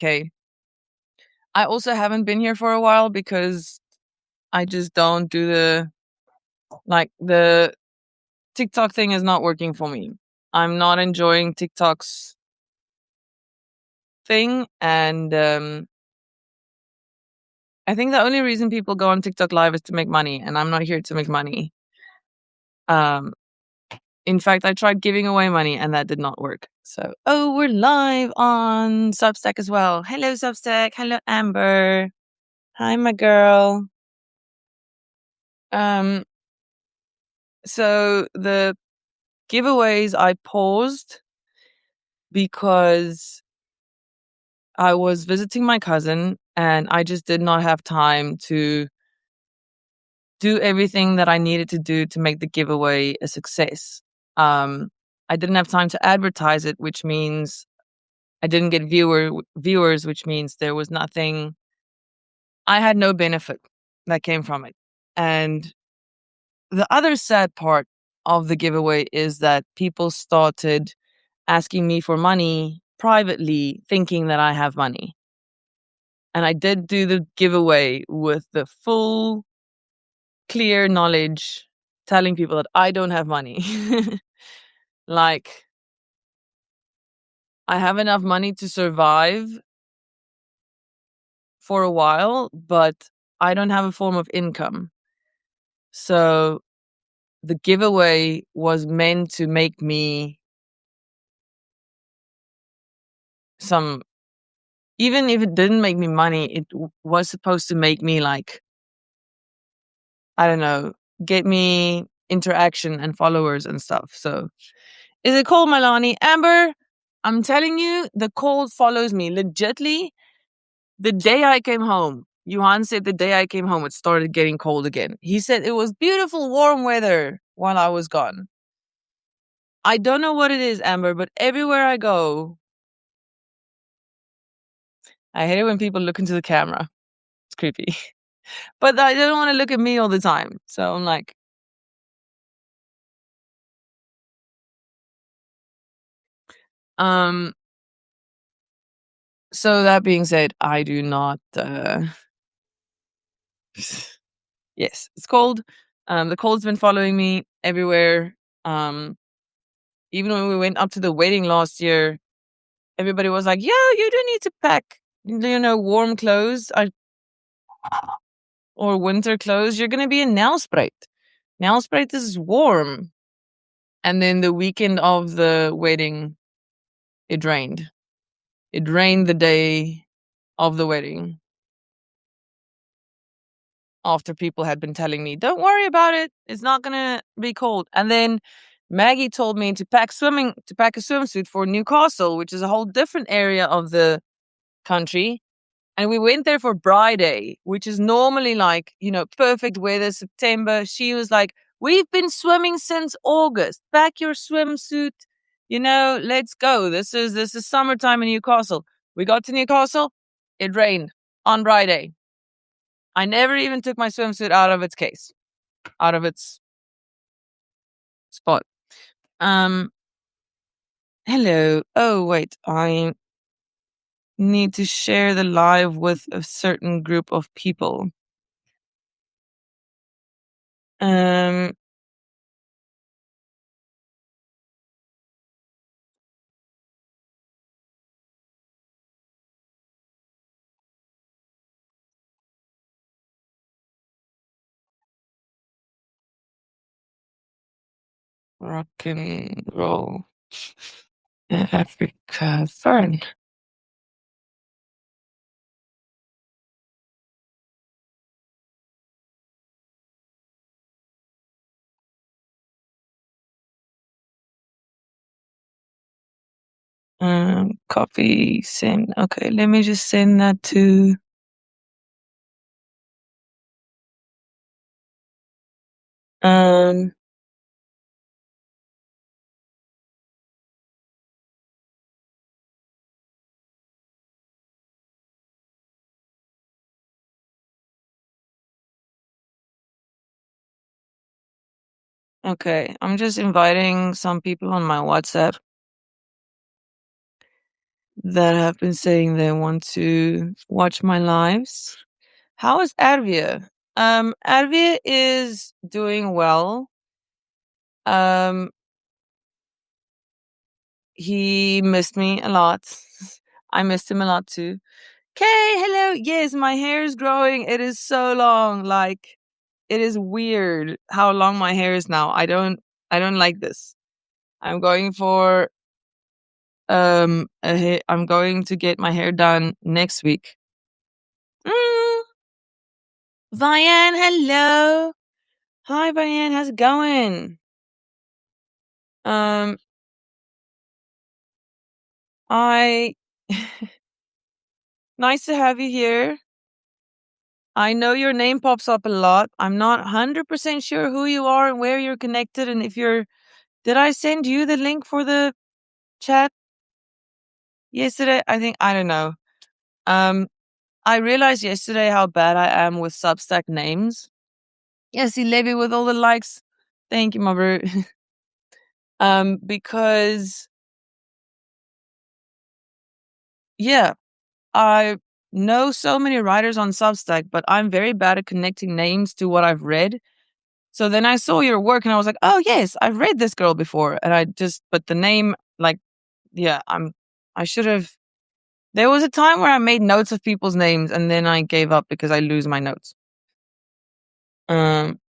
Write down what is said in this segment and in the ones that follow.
Okay. I also haven't been here for a while because I just don't do the TikTok thing is not working for me. I'm not enjoying TikTok's thing. And I think the only reason people go on TikTok live is to make money. And I'm not here to make money. Um, in fact, I tried giving away money and that did not work. So, oh, we're live on Substack as well. Hello, Substack. Hello, Amber. Hi, my girl. Um, so the giveaways I paused because I was visiting my cousin and I just did not have time to do everything that I needed to do to make the giveaway a success. Um, I didn't have time to advertise it, which means I didn't get viewers, which means there was nothing. I had no benefit that came from it. And the other sad part of the giveaway is that people started asking me for money privately, thinking that I have money. And I did do the giveaway with the full, clear knowledge, telling people that I don't have money. Like, I have enough money to survive for a while, but I don't have a form of income. So the giveaway was meant to make me some, even if it didn't make me money, it was supposed to make me like, I don't know, get me interaction and followers and stuff. So is it cold, Milani? Amber, I'm telling you, the cold follows me. Legitly, the day I came home, Johan said the day I came home, it started getting cold again. He said it was beautiful, warm weather while I was gone. I don't know what it is, Amber, but everywhere I go, I hate it when people look into the camera. It's creepy. But I don't want to look at me all the time. So I'm like, um, so that being said, I do not, yes, it's cold. The cold's been following me everywhere. Um, even when we went up to the wedding last year, everybody was like, "Yeah, you do need to pack, warm clothes or winter clothes. You're gonna be in Nelspruit. Nelspruit is warm." And then the weekend of the wedding, it rained. It rained the day of the wedding. After people had been telling me, "Don't worry about it. It's not gonna be cold." And then Maggie told me to pack a swimsuit for Newcastle, which is a whole different area of the country. And we went there for Bride Day, which is normally like, perfect weather, September. She was like, "We've been swimming since August. Pack your swimsuit. Let's go. This is summertime in Newcastle." We got to Newcastle. It rained on Bride Day. I never even took my swimsuit out of its case, out of its spot. Hello. Oh, wait. I need to share the live with a certain group of people. Um, Rock and roll. Africa Fern. Copy, send. Okay, let me just send that to. Um. Okay, I'm just inviting some people on my WhatsApp that have been saying they want to watch my lives. How is Arvia? Arvia is doing well. Um, he missed me a lot. I missed him a lot too. Okay, hello. Yes, my hair is growing. It is so long. Like, it is weird how long my hair is now. I don't like this. I'm going for I'm going to get my hair done next week. Mm, Vian, hello. Hi Vian, how's it going? Um I nice to have you here. I know your name pops up a lot. I'm not 100% sure who you are and where you're connected and if you're did I send you the link for the chat yesterday? I don't know. Um I realized yesterday how bad I am with Substack names. Yes, see Levy with all the likes. Thank you, my bro. Because yeah, I know so many writers on Substack, but I'm very bad at connecting names to what I've read. So then I saw your work and I was like, oh yes, I've read this girl before. And but the name, like, yeah, I should have. There was a time where I made notes of people's names and then I gave up because I lose my notes. Um,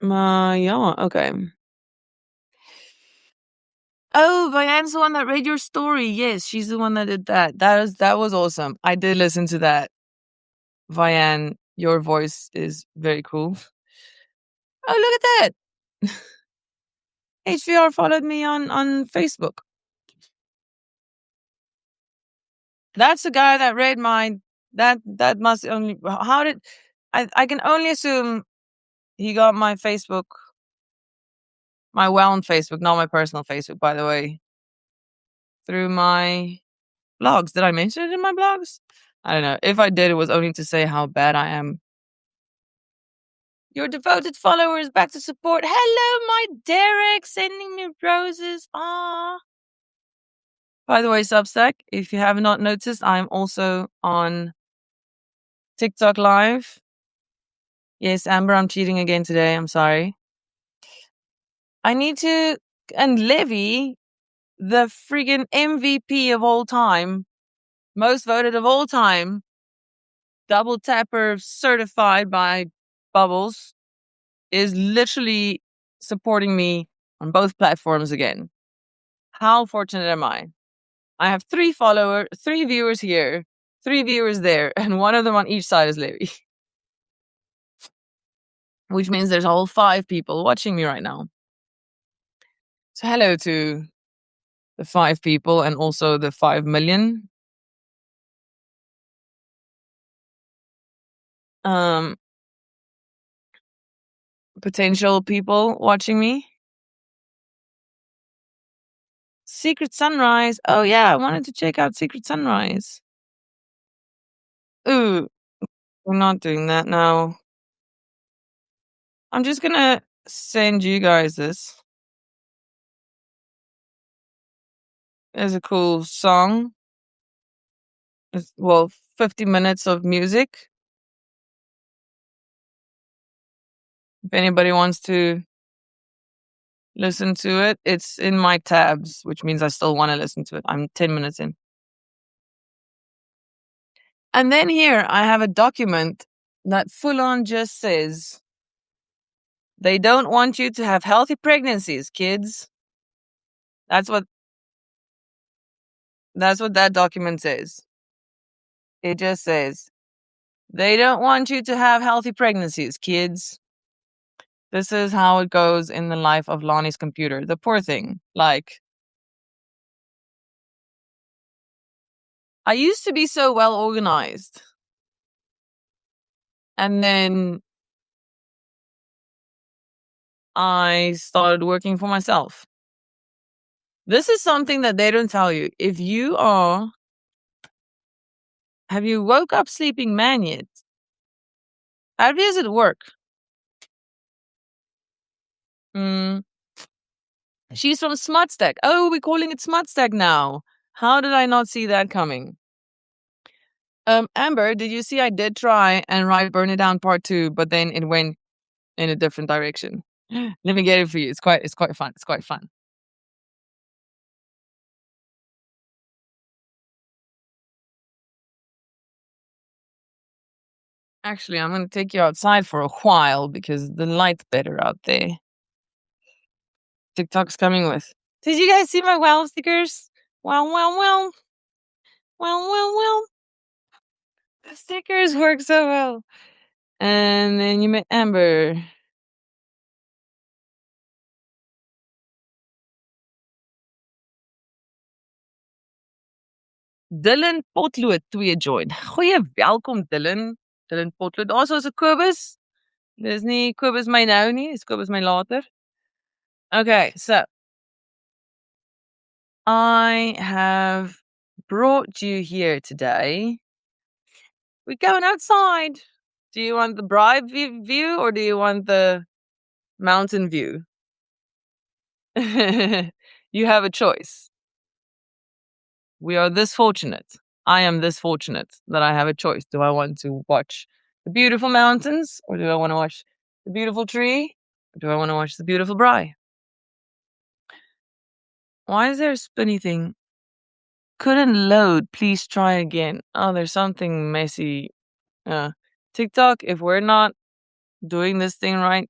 yeah, okay. Oh, Vianne's the one that read your story. Yes, she's the one that did that. That was awesome. I did listen to that. Vianne, your voice is very cool. Oh, look at that. HVR followed me on Facebook. That's the guy that read mine. That must only how did I can only assume he got my Facebook, my Whelm Facebook, not my personal Facebook, by the way, through my blogs. Did I mention it in my blogs? I don't know. If I did, it was only to say how bad I am. Your devoted follower is back to support. Hello, my Derek, sending me roses. Ah. By the way, Substack, if you have not noticed, I'm also on TikTok Live. Yes, Amber, I'm cheating again today. I'm sorry. I need to. And Levy, the friggin' MVP of all time, most voted of all time, double tapper certified by Bubbles, is literally supporting me on both platforms again. How fortunate am I? I have 3 viewers here, 3 viewers there, and one of them on each side is Levy. Which means there's a whole 5 people watching me right now. So hello to the 5 people and also the 5 million. Um, Potential people watching me. Secret Sunrise. Oh yeah, I wanted to check out Secret Sunrise. Ooh, we're not doing that now. I'm just gonna send you guys this. It's a cool song. It's, well, 50 minutes of music. If anybody wants to listen to it, it's in my tabs, which means I still want to listen to it. I'm 10 minutes in. And then here I have a document that full on just says, they don't want you to have healthy pregnancies, kids. That's what that document says. It just says, they don't want you to have healthy pregnancies, kids. This is how it goes in the life of Lonnie's computer. The poor thing. Like, I used to be so well organized. And then I started working for myself. This is something that they don't tell you. If you are, have you woke up sleeping man yet? How does it work? She's from Smutstack. Oh, we're calling it Smutstack now. How did I not see that coming? Amber, did you see I did try and write Burn It Down Part 2, but then it went in a different direction. Let me get it for you. It's quite fun. It's quite fun. Actually, I'm gonna take you outside for a while because the light's better out there. TikTok's coming with. Did you guys see my wow stickers? Wow, wow, wow. Wow, wow, wow. The stickers work so well. And then you met Amber. Dylan Potlood 2 join. Goeie welkom Dylan. Dylan Potlood. Also is 'n Kobus. Dis nie Kobus my nou nie, dis Kobus my later. Okay, so I have brought you here today. We're going outside. Do you want the bride view or do you want the mountain view? You have a choice. We are this fortunate. I am this fortunate that I have a choice. Do I want to watch the beautiful mountains or do I want to watch the beautiful tree? Or do I want to watch the beautiful bride? Why is there a spinny thing? Couldn't load. Please try again. Oh, there's something messy. TikTok, if we're not doing this thing right.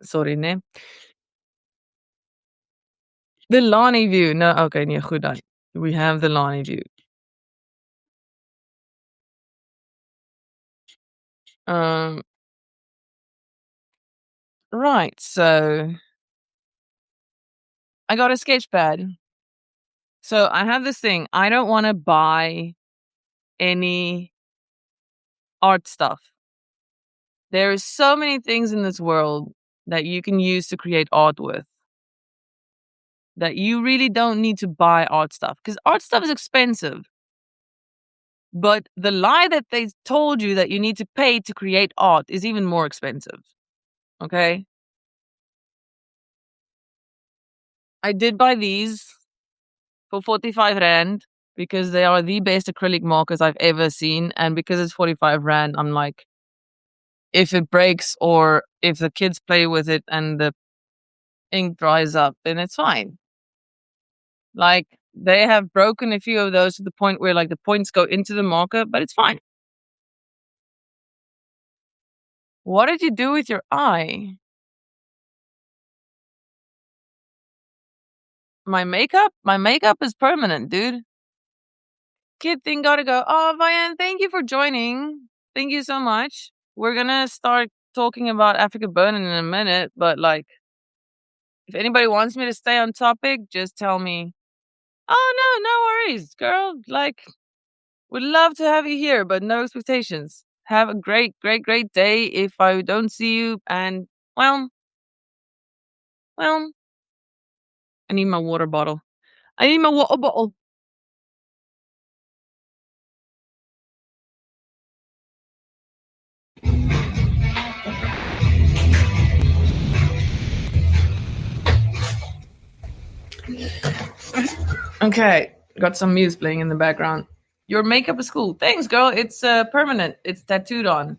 Sorry, ne? The Lonnie view. No, okay, nee, goed dan. We have the Lonnie view. Right, so I got a sketch pad. So I have this thing. I don't want to buy any art stuff. There is so many things in this world that you can use to create art with that you really don't need to buy art stuff because art stuff is expensive. But the lie that they told you that you need to pay to create art is even more expensive. Okay? I did buy these for 45 Rand because they are the best acrylic markers I've ever seen. And because it's 45 Rand, I'm like, if it breaks or if the kids play with it and the ink dries up, then it's fine. Like, they have broken a few of those to the point where, like, the points go into the marker, but it's fine. What did you do with your eye? My makeup? My makeup is permanent, dude. Kid thing gotta go. Oh, Vian, thank you for joining. Thank you so much. We're gonna start talking about Africa Burning in a minute, but like, if anybody wants me to stay on topic, just tell me. Oh no, no worries, girl. Like, would love to have you here, but no expectations. Have a great, great, great day if I don't see you. And well, I need my water bottle. I need my water bottle. Okay, got some music playing in the background. Your makeup is cool. Thanks, girl. It's permanent. It's tattooed on.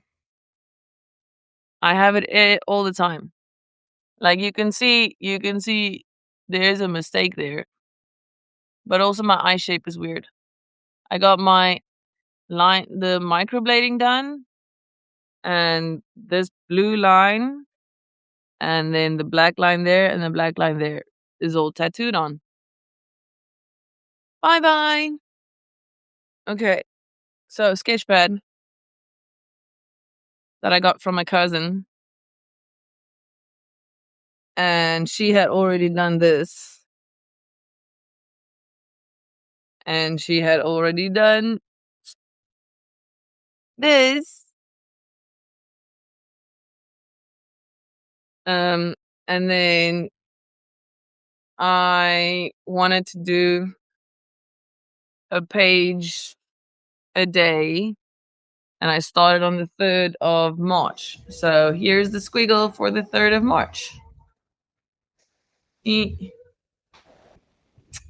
I have it all the time. Like you can see there's a mistake there. But also my eye shape is weird. I got my the microblading done and this blue line and then the black line there and the black line there is all tattooed on. Bye bye. Okay. So sketchpad that I got from my cousin. And she had already done this. And she had already done this. And then I wanted to do a page a day. And I started on the 3rd of March. So here's the squiggle for the 3rd of March.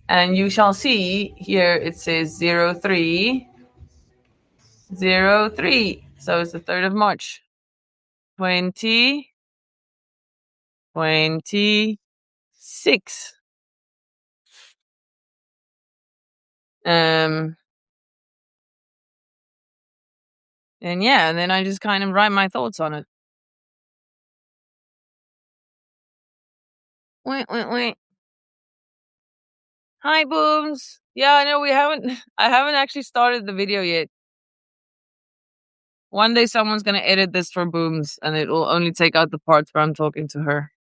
And you shall see here it says 0303. So it's the 3rd of March. 2026. And yeah, and then I just kind of write my thoughts on it. Wait, wait, wait. Hi, Booms. Yeah, I know we haven't. I haven't actually started the video yet. One day someone's gonna edit this for Booms, and it will only take out the parts where I'm talking to her.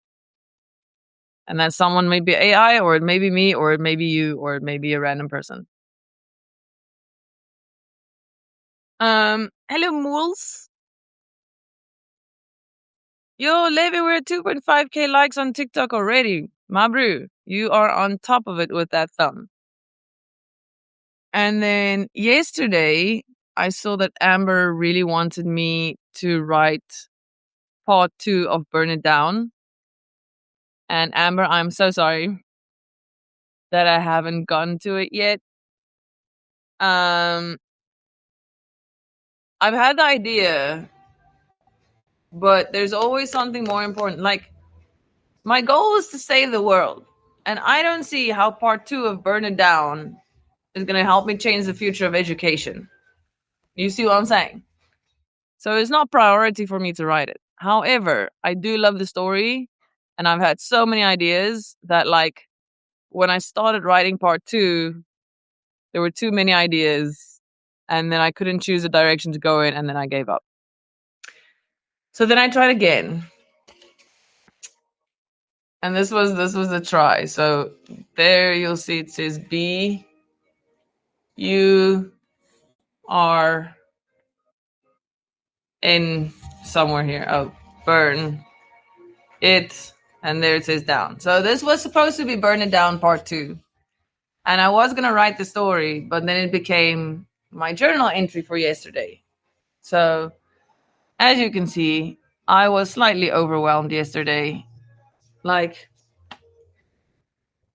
And that someone may be AI, or it may be me, or it may be you, or it may be a random person. Hello, Mools. Yo, Levi, we're at 2.5k likes on TikTok already. Mabru, you are on top of it with that thumb. And then yesterday, I saw that Amber really wanted me to write part 2 of Burn It Down. And Amber, I'm so sorry that I haven't gotten to it yet. I've had the idea, but there's always something more important. Like, my goal is to save the world. And I don't see how part 2 of Burn It Down is going to help me change the future of education. You see what I'm saying? So it's not priority for me to write it. However, I do love the story, and I've had so many ideas that, like, when I started writing part 2, there were too many ideas, and then I couldn't choose a direction to go in, and then I gave up. So then I tried again. And this was a try. So there you'll see it says B U R N somewhere here. Oh, burn it. And there it says down. So this was supposed to be Burn It Down part 2. And I was going to write the story, but then it became my journal entry for yesterday. So as you can see, I was slightly overwhelmed yesterday. Like,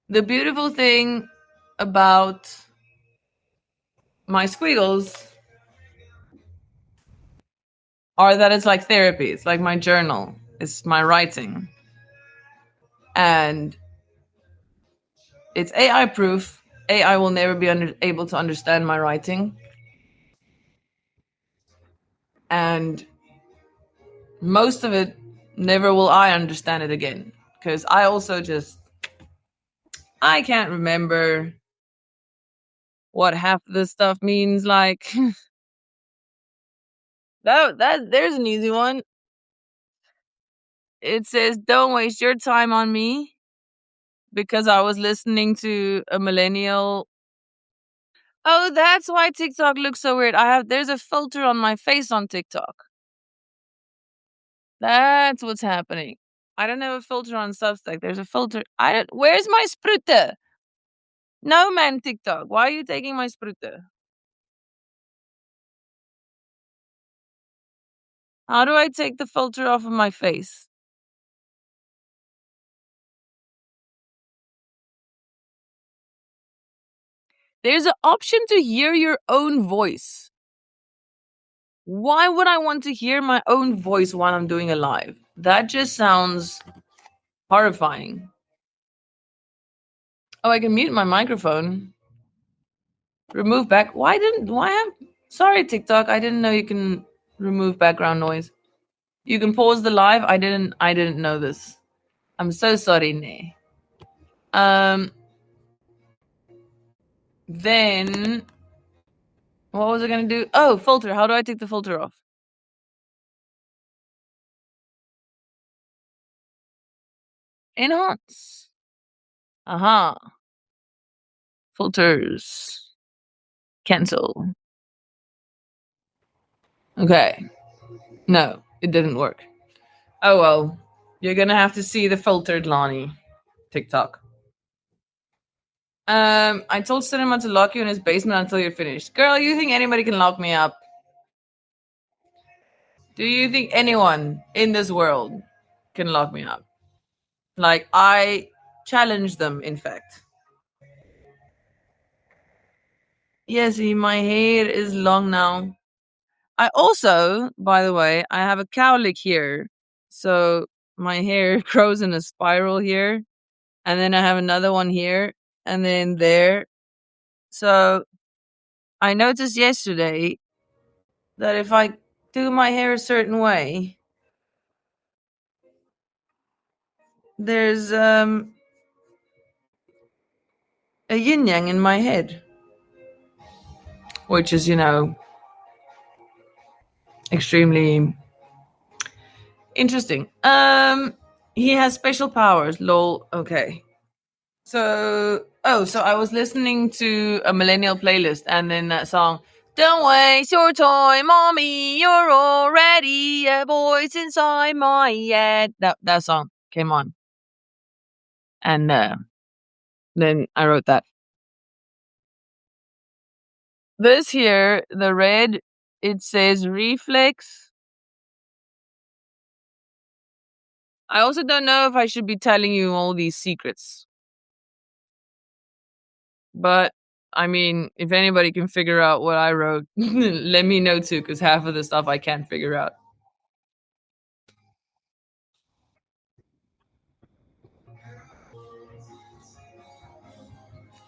the beautiful thing about my squiggles are that it's like therapy. It's like my journal. It's my writing. And it's AI proof. AI will never be able to understand my writing. And most of it, never will I understand it again. Because I also I can't remember what half the stuff means. Like, there's an easy one. It says, "Don't waste your time on me," because I was listening to a millennial. Oh, that's why TikTok looks so weird. There's a filter on my face on TikTok. That's what's happening. I don't have a filter on Substack. There's a filter. Where's my sprute? No, man, TikTok. Why are you taking my sprute? How do I take the filter off of my face? There's an option to hear your own voice. Why would I want to hear my own voice while I'm doing a live? That just sounds horrifying. Oh, I can mute my microphone. Remove back. Sorry, TikTok. I didn't know you can remove background noise. You can pause the live. I didn't know this. I'm so sorry, Nay. Then what was I gonna do? Oh, filter. How do I take the filter off? Enhance. Aha. Filters. Cancel. Okay. No, it didn't work. Oh well. You're gonna have to see the filtered Lonnie TikTok. I told Cinema to lock you in his basement until you're finished. Girl, you think anybody can lock me up? Do you think anyone in this world can lock me up? Like, I challenge them, in fact. Yeah, see, my hair is long now. I also, by the way, I have a cowlick here. So my hair grows in a spiral here. And then I have another one here. And then there. So I noticed yesterday that if I do my hair a certain way, there's a yin yang in my head, which is, extremely interesting. He has special powers. Lol. Okay. So I was listening to a millennial playlist, and then that song, "Don't waste your time, mommy, you're already a voice inside my head." That song came on, and then I wrote that. This here, the red, it says reflex. I also don't know if I should be telling you all these secrets. But I mean, if anybody can figure out what I wrote, let me know too, because half of the stuff I can't figure out.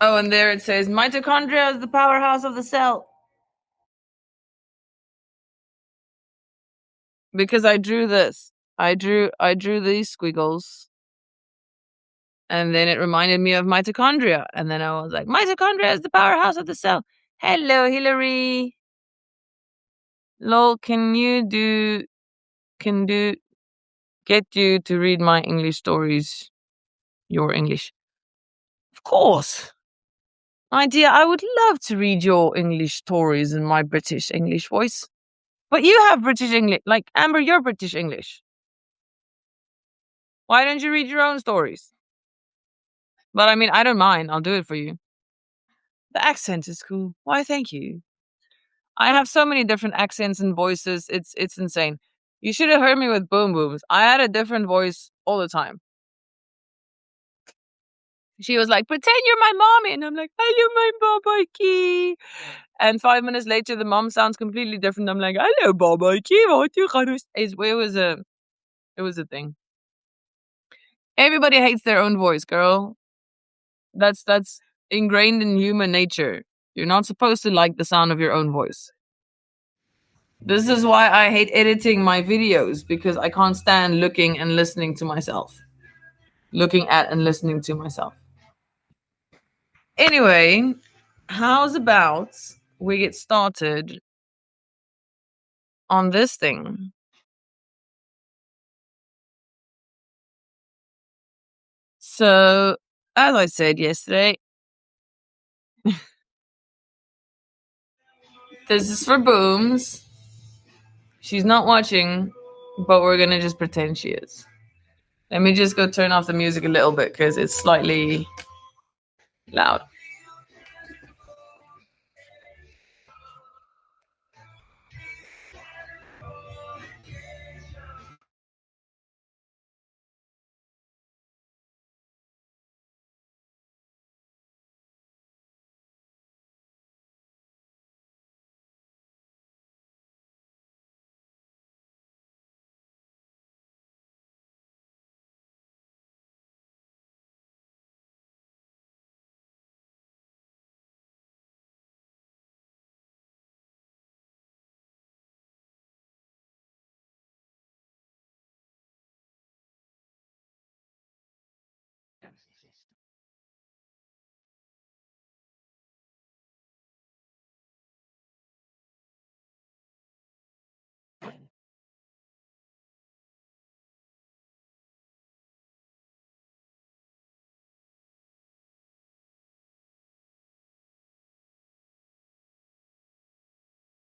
Oh, and there it says mitochondria is the powerhouse of the cell. Because I drew this. I drew these squiggles. And then it reminded me of mitochondria. And then I was like, mitochondria is the powerhouse of the cell. Hello, Hillary. Lol, can do get you to read my English stories? Your English. Of course. My dear, I would love to read your English stories in my British English voice. But you have British English. Like, Amber, you're British English. Why don't you read your own stories? But I mean, I don't mind. I'll do it for you. The accent is cool. Why, thank you. I have so many different accents and voices. It's insane. You should have heard me with Boom Booms. I had a different voice all the time. She was like, pretend you're my mommy. And I'm like, hello, my Baba Key. And 5 minutes later, the mom sounds completely different. I'm like, hello, Baba Key. It was a thing. Everybody hates their own voice, girl. That's ingrained in human nature. You're not supposed to like the sound of your own voice. This is why I hate editing my videos, because I can't stand looking and listening to myself. Looking at and listening to myself. Anyway, how's about we get started on this thing? So, as I said yesterday, this is for Booms. She's not watching, but we're gonna just pretend she is. Let me just go turn off the music a little bit because it's slightly loud.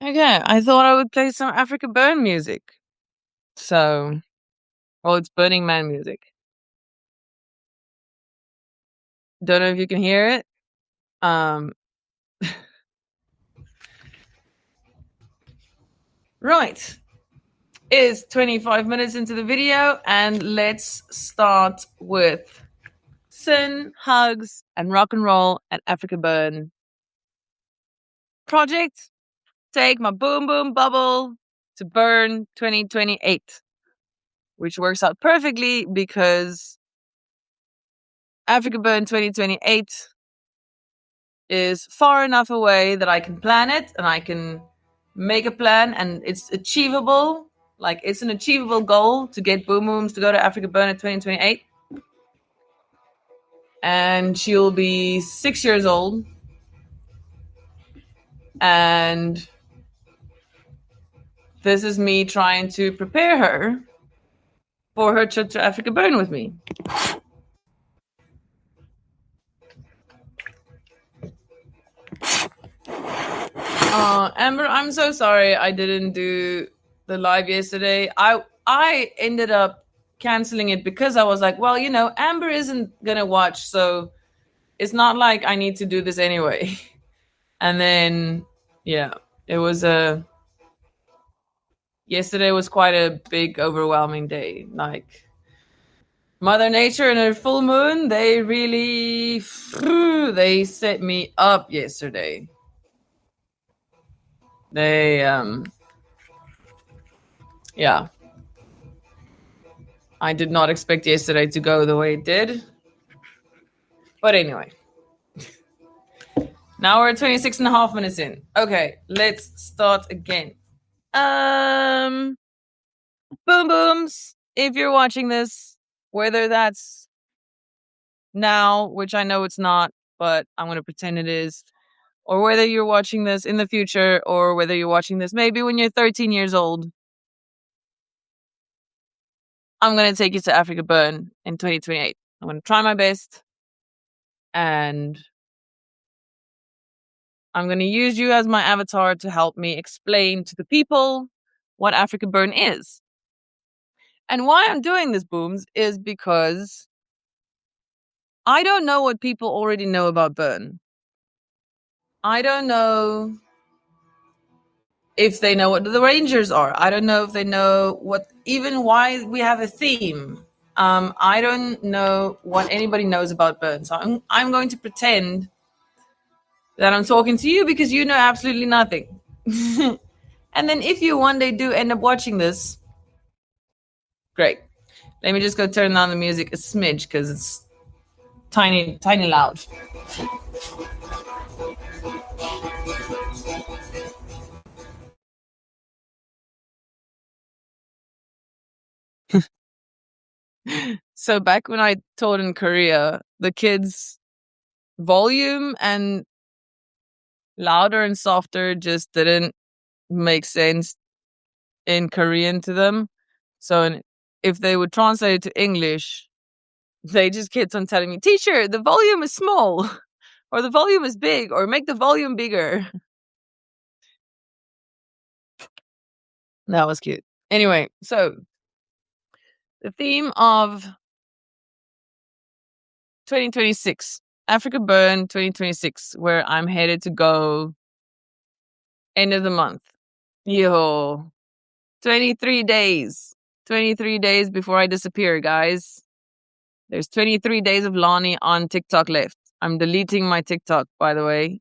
Okay, I thought I would play some Africa Burn music. So, well, it's Burning Man music. Don't know if you can hear it. Right. It's 25 minutes into the video, and let's start with kissing, hugs, and rock and roll at Africa Burn. Project, take my boom boom bubble to Burn 2028, which works out perfectly because Africa Burn 2028 is far enough away that I can plan it and I can make a plan and it's achievable. Like, it's an achievable goal to get Boom Booms to go to Africa Burn in 2028. And she'll be 6 years old. And this is me trying to prepare her for her trip to Africa Burn with me. Amber, I'm so sorry I didn't do the live yesterday. I ended up canceling it because I was like, well, Amber isn't gonna watch, so it's not like I need to do this anyway. And then, yeah, it was yesterday was quite a big, overwhelming day. Like, Mother Nature and her full moon, they really, they set me up yesterday. They, yeah. I did not expect yesterday to go the way it did. But anyway. Now we're 26 and a half minutes in. Okay, let's start again. Boom Booms, if you're watching this, whether that's now, which I know it's not, but I'm going to pretend it is, or whether you're watching this in the future, or whether you're watching this maybe when you're 13 years old, I'm going to take you to Africa Burn in 2028. I'm going to try my best, and I'm going to use you as my avatar to help me explain to the people what Africa Burn is. And why I'm doing this, Booms, is because I don't know what people already know about Burn. I don't know if they know what the Rangers are. I don't know if they know even why we have a theme. I don't know what anybody knows about Burn. So I'm going to pretend that I'm talking to you because you know absolutely nothing. And then if you one day do end up watching this, great. Let me just go turn down the music a smidge because it's tiny loud. So back when I taught in Korea, the kids' volume and louder and softer just didn't make sense in Korean to them. So if they would translate it to English, they just kept on telling me, teacher, the volume is small, or the volume is big, or make the volume bigger. That was cute. Anyway, so the theme of 2026, Africa Burn 2026, where I'm headed to go end of the month. Yo, 23 days. 23 days before I disappear, guys. There's 23 days of Lonnie on TikTok left. I'm deleting my TikTok, by the way.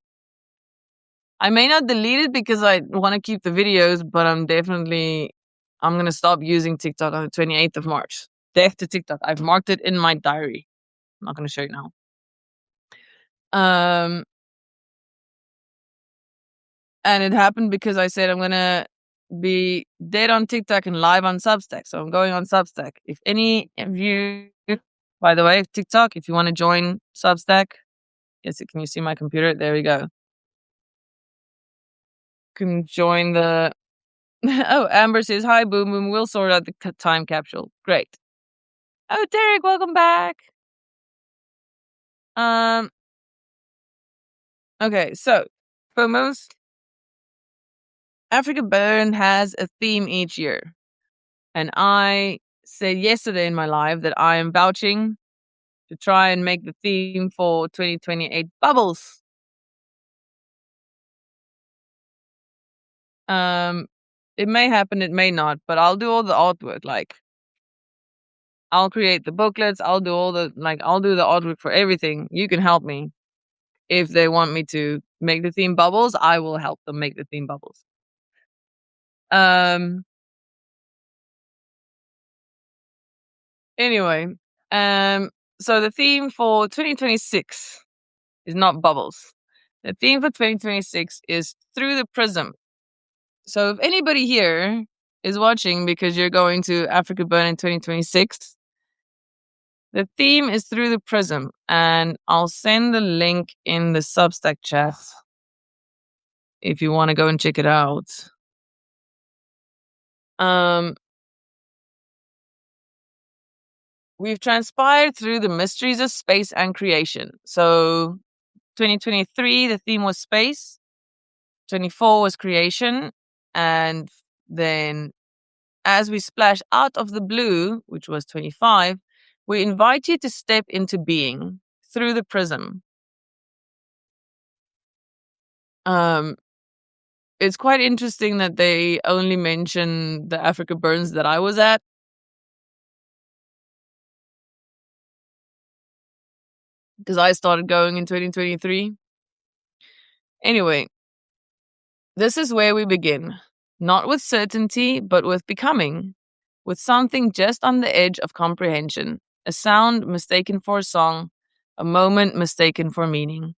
I may not delete it because I want to keep the videos, but I'm going to stop using TikTok on the 28th of March. Death to TikTok. I've marked it in my diary. I'm not going to show you now. And it happened because I said I'm going to be dead on TikTok and live on Substack. So I'm going on Substack. If any of you, by the way, TikTok, if you want to join Substack, yes, can you see my computer? There we go. Can join the... Oh, Amber says, hi, Boom Boom. We'll sort out the time capsule. Great. Oh, Derek, welcome back. Okay, so for most, Africa Burn has a theme each year. And I said yesterday in my live that I am vouching to try and make the theme for 2028 Bubbles. It may happen, it may not, but I'll do all the artwork. Like, I'll create the booklets. I'll do I'll do the artwork for everything. You can help me. If they want me to make the theme bubbles, I will help them make the theme bubbles. Um, anyway, so the theme for 2026 is not bubbles. The theme for 2026 is through the prism. So if anybody here is watching because you're going to Africa Burn in 2026, the theme is through the prism, and I'll send the link in the Substack chat if you want to go and check it out. We've transpired through the mysteries of space and creation. So 2023, the theme was space. 24 was creation. And then as we splash out of the blue, which was 25, we invite you to step into being through the prism. It's quite interesting that they only mention the Africa Burns that I was at. Because I started going in 2023. Anyway, this is where we begin. Not with certainty, but with becoming. With something just on the edge of comprehension. A sound mistaken for a song. A moment mistaken for meaning.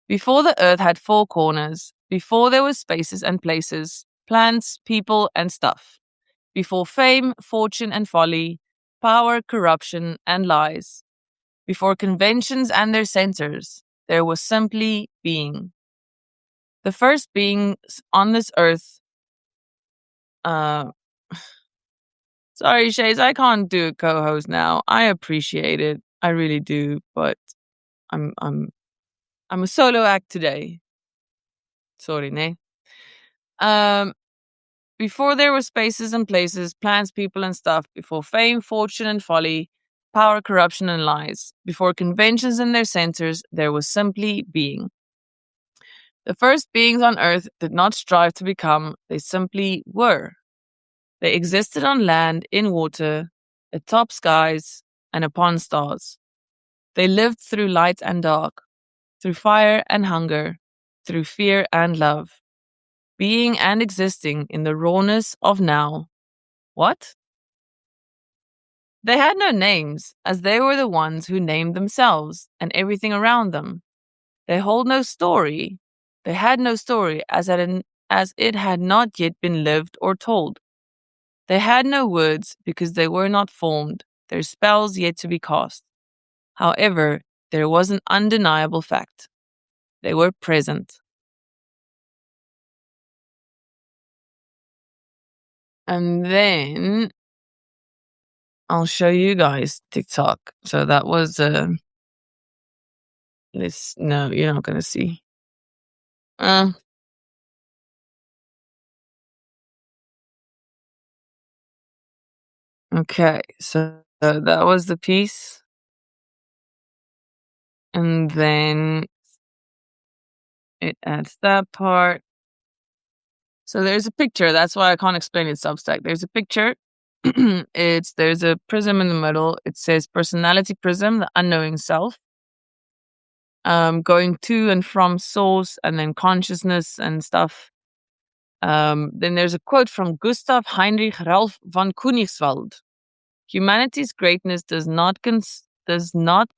Before the earth had four corners. Before there were spaces and places. Plants, people, and stuff. Before fame, fortune, and folly. Power, corruption, and lies. Before conventions and their censors. There was simply being. The first beings on this earth. Sorry, Shays, I can't do a co-host now. I appreciate it, I really do, but I'm a solo act today. Sorry, ne. Before there were spaces and places, plants, people, and stuff. Before fame, fortune, and folly, power, corruption, and lies. Before conventions and their censors, there was simply being. The first beings on earth did not strive to become, they simply were. They existed on land, in water, atop skies, and upon stars. They lived through light and dark, through fire and hunger, through fear and love, being and existing in the rawness of now. What? They had no names, as they were the ones who named themselves and everything around them. They hold no story. They had no story, as it had not yet been lived or told. They had no words because they were not formed, their spells yet to be cast. However, there was an undeniable fact. They were present. And then I'll show you guys TikTok. So that was this. No, you're not gonna see. Okay, so that was the piece. And then it adds that part. So there's a picture. That's why I can't explain it Substack. There's a picture. There's a prism in the middle. It says personality prism, the unknowing self. Going to and from source and then consciousness and stuff. Then there's a quote from Gustav Heinrich Ralph von Königswald. Humanity's greatness does not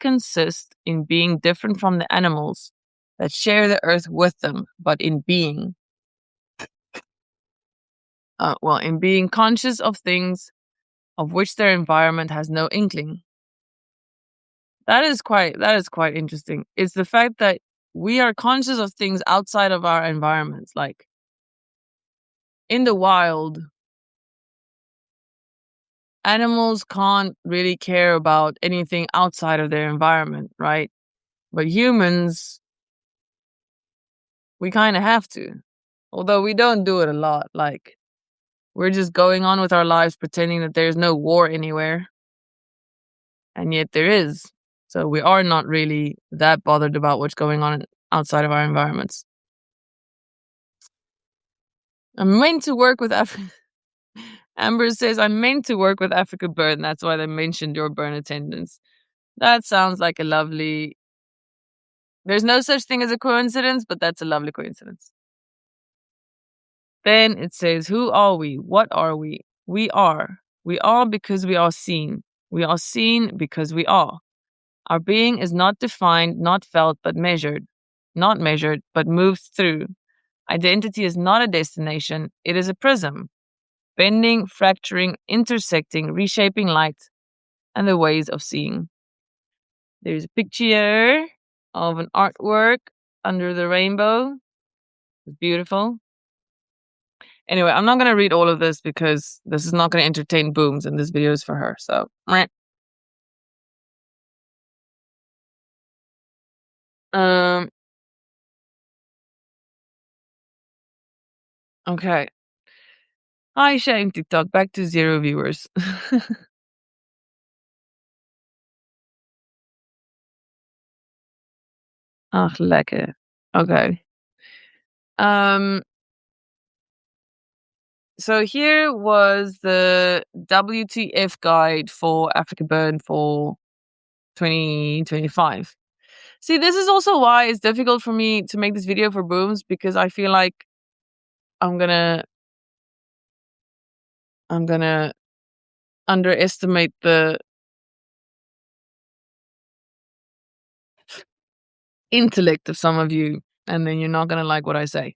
consist in being different from the animals that share the earth with them, but in being. In being conscious of things of which their environment has no inkling. That is quite interesting. It's the fact that we are conscious of things outside of our environments. Like in the wild, animals can't really care about anything outside of their environment, right? But humans, we kind of have to. Although we don't do it a lot. Like, we're just going on with our lives pretending that there's no war anywhere. And yet there is. So we are not really that bothered about what's going on outside of our environments. I'm meant to work with Amber says, I meant to work with Africa Burn. That's why they mentioned your burn attendance. That sounds like a lovely. There's no such thing as a coincidence, but that's a lovely coincidence. Then it says, who are we? What are we? We are. We are because we are seen. We are seen because we are. Our being is not defined, not felt, but measured. Not measured, but moved through. Identity is not a destination, it is a prism, bending, fracturing, intersecting, reshaping light and the ways of seeing. There's a picture of an artwork under the rainbow. It's beautiful. Anyway, I'm not going to read all of this because this is not going to entertain Booms and this video is for her. So, okay. Hi, sharing TikTok. Back to 0 viewers. Ach, lekker. Okay. So here was the WTF guide for Africa Burn for 2025. See, this is also why it's difficult for me to make this video for Booms because I feel like I'm gonna underestimate the intellect of some of you, and then you're not gonna like what I say.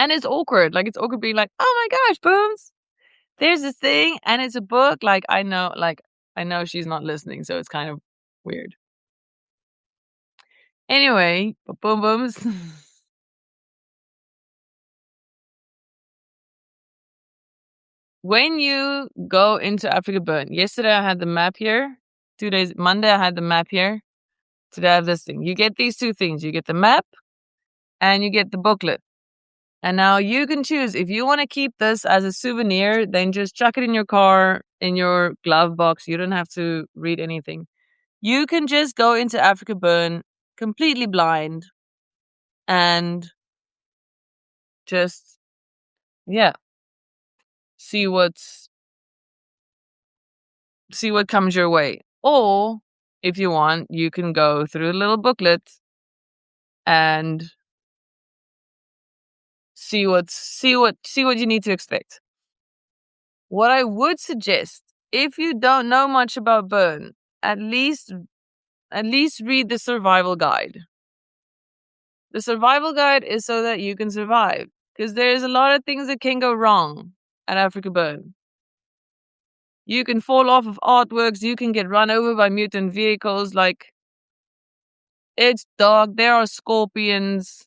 And it's awkward. Like it's awkward being like, oh my gosh, Booms, there's this thing and it's a book. I know she's not listening, so it's kind of weird. Anyway, boom booms. When you go into Africa Burn, yesterday I had the map here. Monday I had the map here. Today I have this thing. You get these two things. You get the map and you get the booklet. And now you can choose if you want to keep this as a souvenir, then just chuck it in your car, in your glove box. You don't have to read anything. You can just go into Africa Burn completely blind and just, yeah, see what comes your way. Or if you want, you can go through a little booklet and see what you need to expect. What I would suggest, if you don't know much about burn, at least read the survival guide. The survival guide is so that you can survive, because there's a lot of things that can go wrong at Africa Burn. You can fall off of artworks, you can get run over by mutant vehicles, like it's dark, there are scorpions,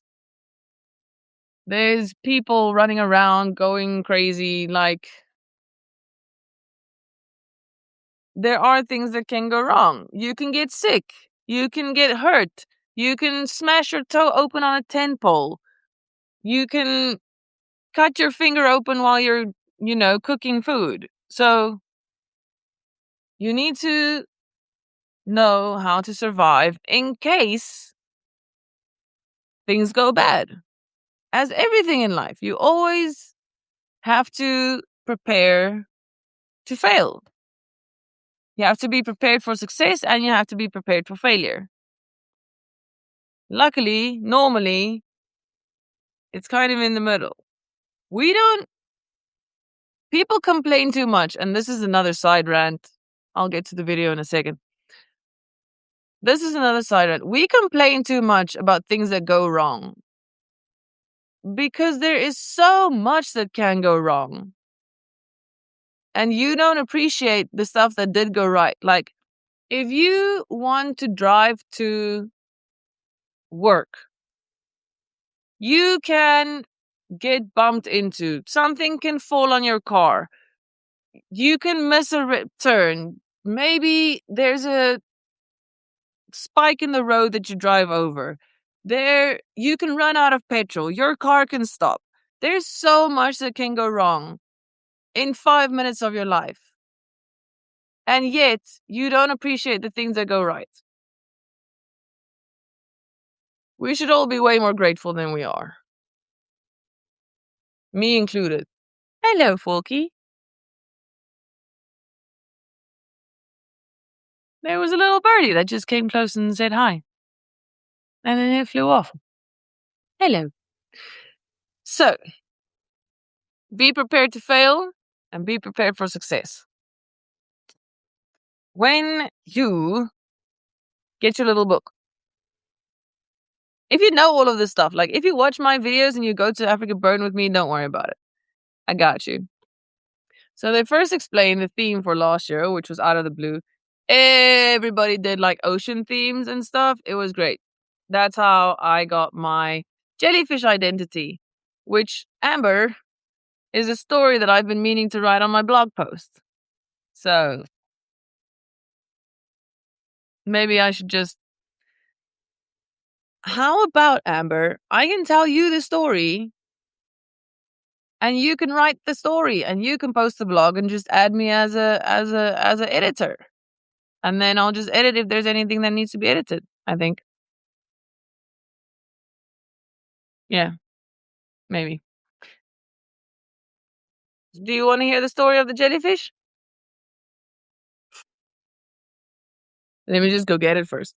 there's people running around going crazy, like there are things that can go wrong. You can get sick, you can get hurt, you can smash your toe open on a tent pole, you can cut your finger open while you're, cooking food. So you need to know how to survive in case things go bad. As everything in life, you always have to prepare to fail. You have to be prepared for success and you have to be prepared for failure. Luckily, normally, it's kind of in the middle. People complain too much, and this is another side rant. I'll get to the video in a second. This is another side rant. We complain too much about things that go wrong because there is so much that can go wrong. And you don't appreciate the stuff that did go right. Like, if you want to drive to work, you can get bumped into. Something can fall on your car. You can miss a turn. Maybe there's a spike in the road that you drive over. You can run out of petrol. Your car can stop. There's so much that can go wrong in 5 minutes of your life. And yet, you don't appreciate the things that go right. We should all be way more grateful than we are. Me included. Hello, Forky. there was a little birdie that just came close and said hi. And then it flew off. Hello. So, be prepared to fail and be prepared for success. When you get your little book, if you know all of this stuff, like if you watch my videos and you go to Africa Burn with me, don't worry about it. I got you. So they first explained the theme for last year, which was out of the blue. Everybody did like ocean themes and stuff. It was great. That's how I got my jellyfish identity, which, Amber, is a story that I've been meaning to write on my blog post. So maybe I should just. How about, Amber? I can tell you the story and you can write the story and you can post the blog and just add me as a editor. And then I'll just edit if there's anything that needs to be edited, I think. Yeah, maybe. Do you want to hear the story of the jellyfish? Let me just go get it first.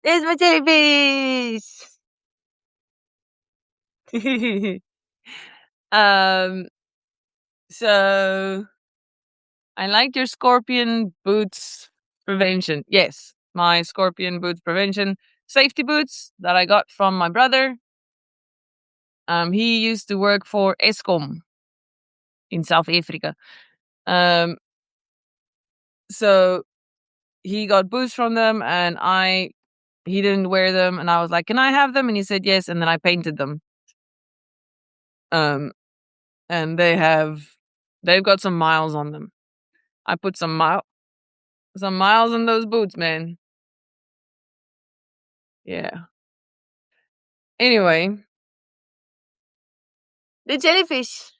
There's my jellyfish. um. So I like your scorpion boots prevention. Yes, my scorpion boots prevention safety boots that I got from my brother. He used to work for Eskom in South Africa. Um, so he got boots from them, and he didn't wear them, and I was like, "Can I have them?" And he said yes, and then I painted them. And they've got some miles on them. I put some miles on those boots, man. Yeah. Anyway, the jellyfish.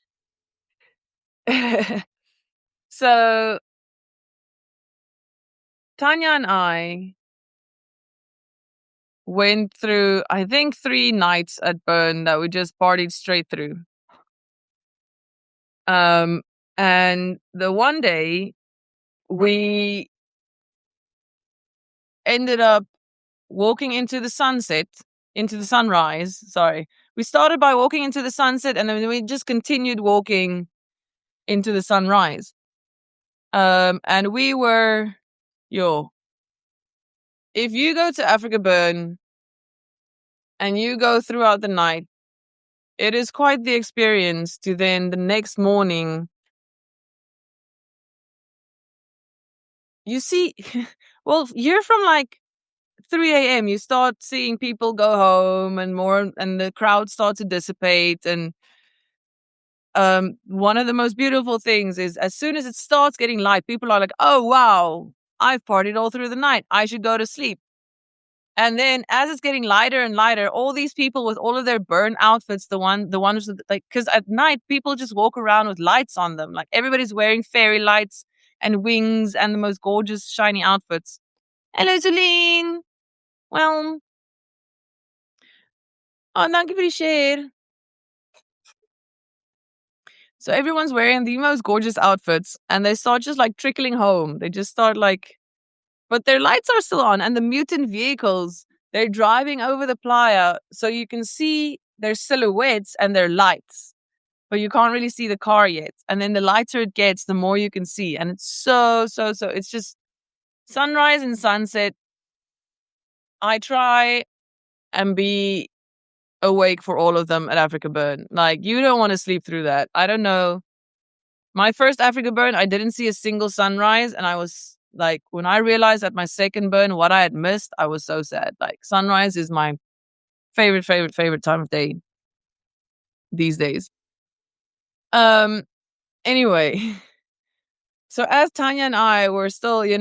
So Tanya and I went through, I think, 3 nights at Burn that we just partied straight through. And the one day we ended up walking into the sunrise. Sorry. We started by walking into the sunset and then we just continued walking into the sunrise. And we were, if you go to Africa Burn and you go throughout the night, it is quite the experience to then the next morning. You see, well, you're from like 3 a.m. You start seeing people go home and the crowd starts to dissipate. And one of the most beautiful things is as soon as it starts getting light, people are like, "Oh wow, I've partied all through the night. I should go to sleep." And then as it's getting lighter and lighter, all these people with all of their burn outfits, the ones with, like, because at night people just walk around with lights on them. Like everybody's wearing fairy lights and wings and the most gorgeous shiny outfits. Hello, Celine. Well, oh, dankie vir die share. So everyone's wearing the most gorgeous outfits and they start just like trickling home. They just start like, but their lights are still on, and the mutant vehicles, they're driving over the playa so you can see their silhouettes and their lights, but you can't really see the car yet. And then the lighter it gets, the more you can see. And it's so, it's just sunrise and sunset. I try and be awake for all of them at Africa Burn. Like, you don't want to sleep through that. I don't know. My first Africa Burn, I didn't see a single sunrise, and I was like, when I realized at my second burn what I had missed, I was so sad. Like, sunrise is my favorite time of day these days. Anyway, So as Tanya and I were still, in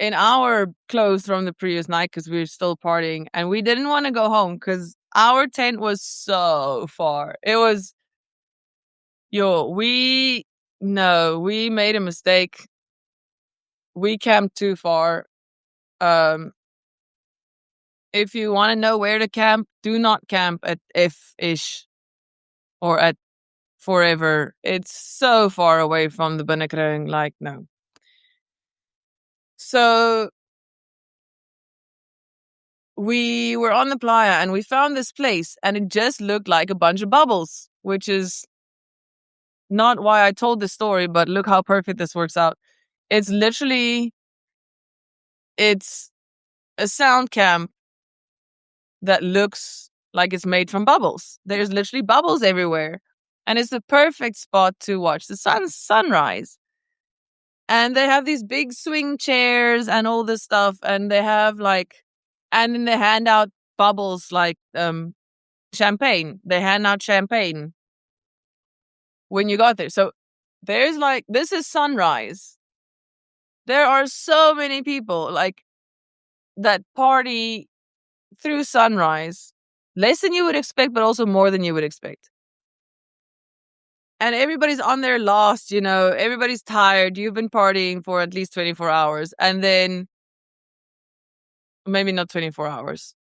our clothes from the previous night because we were still partying and we didn't want to go home because our tent was so far. It was, yo, we made a mistake. We camped too far. Um, if you want to know where to camp, do not camp at F-ish or at Forever. It's so far away from the Binnekring, like, no. So we were on the playa and we found this place and it just looked like a bunch of bubbles, which is not why I told this story, but look how perfect this works out. It's literally, it's a sound camp that looks like it's made from bubbles. There's literally bubbles everywhere. And it's the perfect spot to watch the sunrise. And they have these big swing chairs and all this stuff. And they have and then they hand out bubbles like champagne. They hand out champagne when you got there. So there's this is sunrise. There are so many people that party through sunrise. Less than you would expect, but also more than you would expect. And everybody's on their last, everybody's tired. You've been partying for at least 24 hours. And then maybe not 24 hours,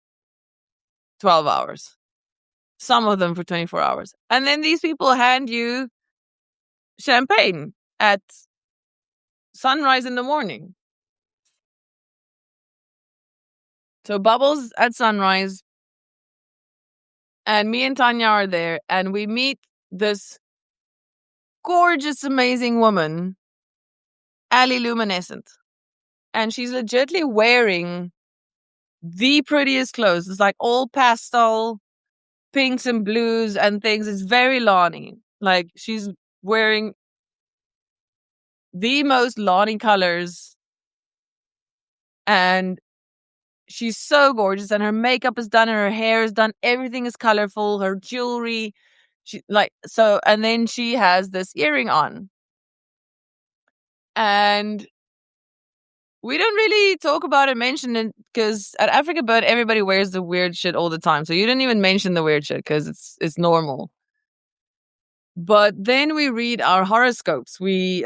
12 hours. Some of them for 24 hours. And then these people hand you champagne at sunrise in the morning. So bubbles at sunrise. And me and Tanya are there. And we meet this gorgeous, amazing woman, Ali Luminescent. And she's legitimately wearing the prettiest clothes. It's like all pastel pinks and blues and things. It's very Lani. Like she's wearing the most Lani colors. And she's so gorgeous. And her makeup is done and her hair is done. Everything is colorful. Her jewelry. And then she has this earring on. And we don't really talk about it, mention it, because at Africa Bird, everybody wears the weird shit all the time. So you didn't even mention the weird shit because it's normal. But then we read our horoscopes. We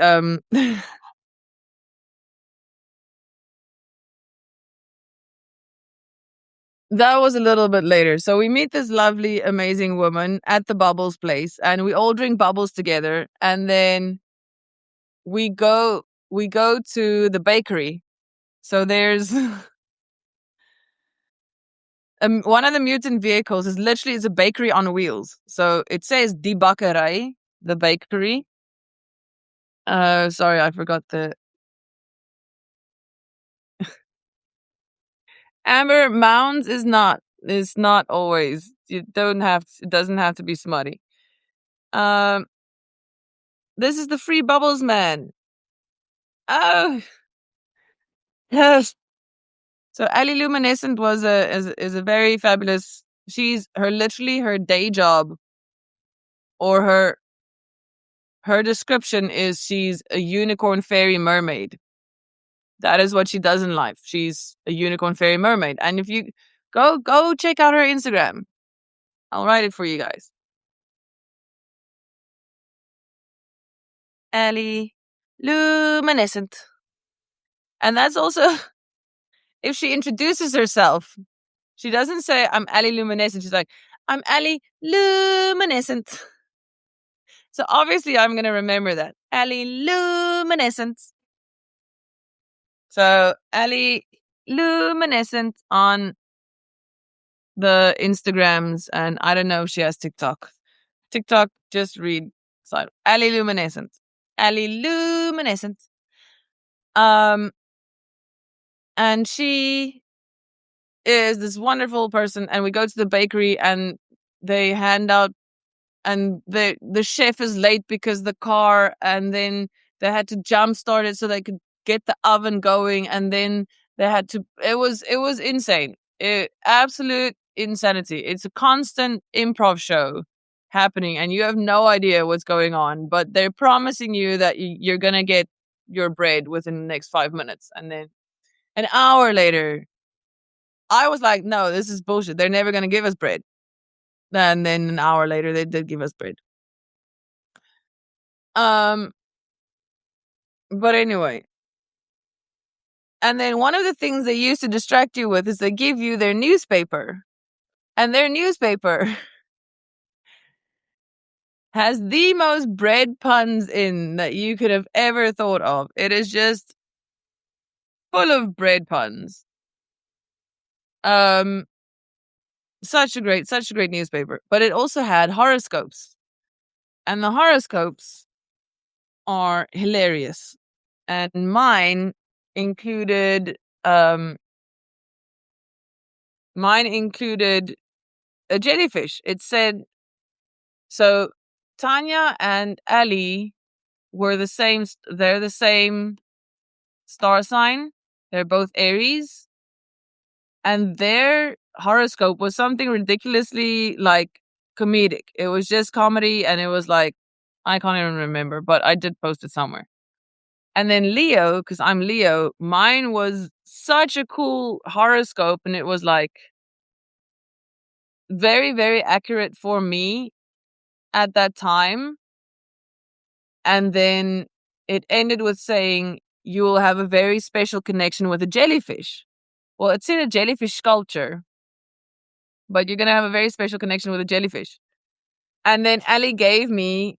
that was a little bit later. So we meet this lovely, amazing woman at the Bubbles place, and we all drink bubbles together. And then we go to the bakery. So there's one of the mutant vehicles is literally a bakery on wheels. So it says Die Bakkerij, the bakery. Sorry, I forgot the Amber Mounds is not always. It doesn't have to be smutty. This is the Free Bubbles man. Oh, yes. So Ali Luminescent is a very fabulous. She's literally her day job, or her description is she's a unicorn fairy mermaid. That is what she does in life. She's a unicorn fairy mermaid. And if you go check out her Instagram, I'll write it for you guys. Ali Luminescent. And that's also if she introduces herself. She doesn't say, I'm Ali Luminescent. She's like, I'm Ali Luminescent. So obviously I'm going to remember that. Ali Luminescent. So Ali Luminescent on the Instagrams. And I don't know if she has TikTok. TikTok, just read. So Ali Luminescent. Ali Luminescent. And she is this wonderful person, and we go to the bakery and they hand out, and the chef is late because the car, and then they had to jumpstart it so they could get the oven going, and then they had to it was insane. Absolute insanity. It's a constant improv show happening and you have no idea what's going on, but they're promising you that you're gonna get your bread within the next 5 minutes. And then an hour later, I was like, no, this is bullshit. They're never gonna give us bread. And then an hour later, they did give us bread. Um, but anyway. And then one of the things they used to distract you with is they give you their newspaper. And their newspaper has the most bread puns in that you could have ever thought of. It is just full of bread puns. Um, such a great newspaper. But it also had horoscopes. And the horoscopes are hilarious. And mine included um mine included a jellyfish. It said, so Tanya and Ali were the same, they're the same star sign. They're both Aries. And their horoscope was something ridiculously like comedic. It was just comedy and it was like, I can't even remember, but I did post it somewhere. And then Leo, because I'm Leo, mine was such a cool horoscope and it was like very, very accurate for me at that time. And then it ended with saying, you will have a very special connection with a jellyfish. Well, it's in a jellyfish sculpture, but you're going to have a very special connection with a jellyfish. And then Ali gave me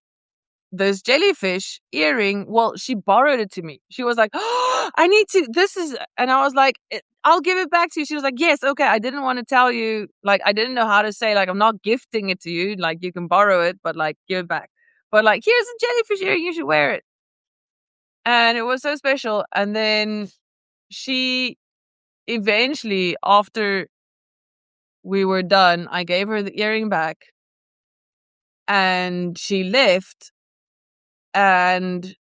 this jellyfish earring. Well, she borrowed it to me. She was like, oh, I need to, this is, and I was like, I'll give it back to you. She was like, yes, okay. I didn't want to tell you, like, I didn't know how to say, like, I'm not gifting it to you. Like, you can borrow it, but like, give it back. But like, here's a jellyfish earring. You should wear it. And it was so special. And then she eventually, after we were done, I gave her the earring back and she left. And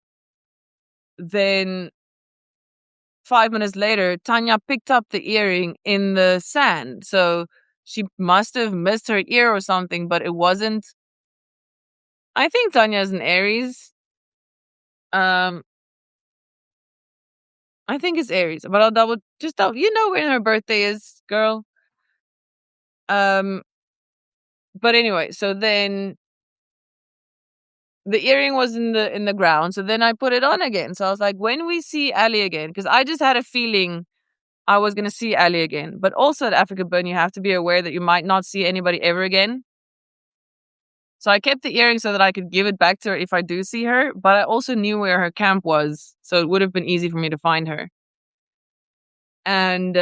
then 5 minutes later, Tanya picked up the earring in the sand. So she must have missed her ear or something, but it wasn't. I think Tanya is an Aries. Um, I think it's Aries, but I'll double. You know when her birthday is, girl. Um, but anyway, so then the earring was in the ground. So then I put it on again. So I was like, when we see Ali again, because I just had a feeling I was gonna see Ali again. But also at Africa Burn, you have to be aware that you might not see anybody ever again. So I kept the earring so that I could give it back to her if I do see her. But I also knew where her camp was, so it would have been easy for me to find her. And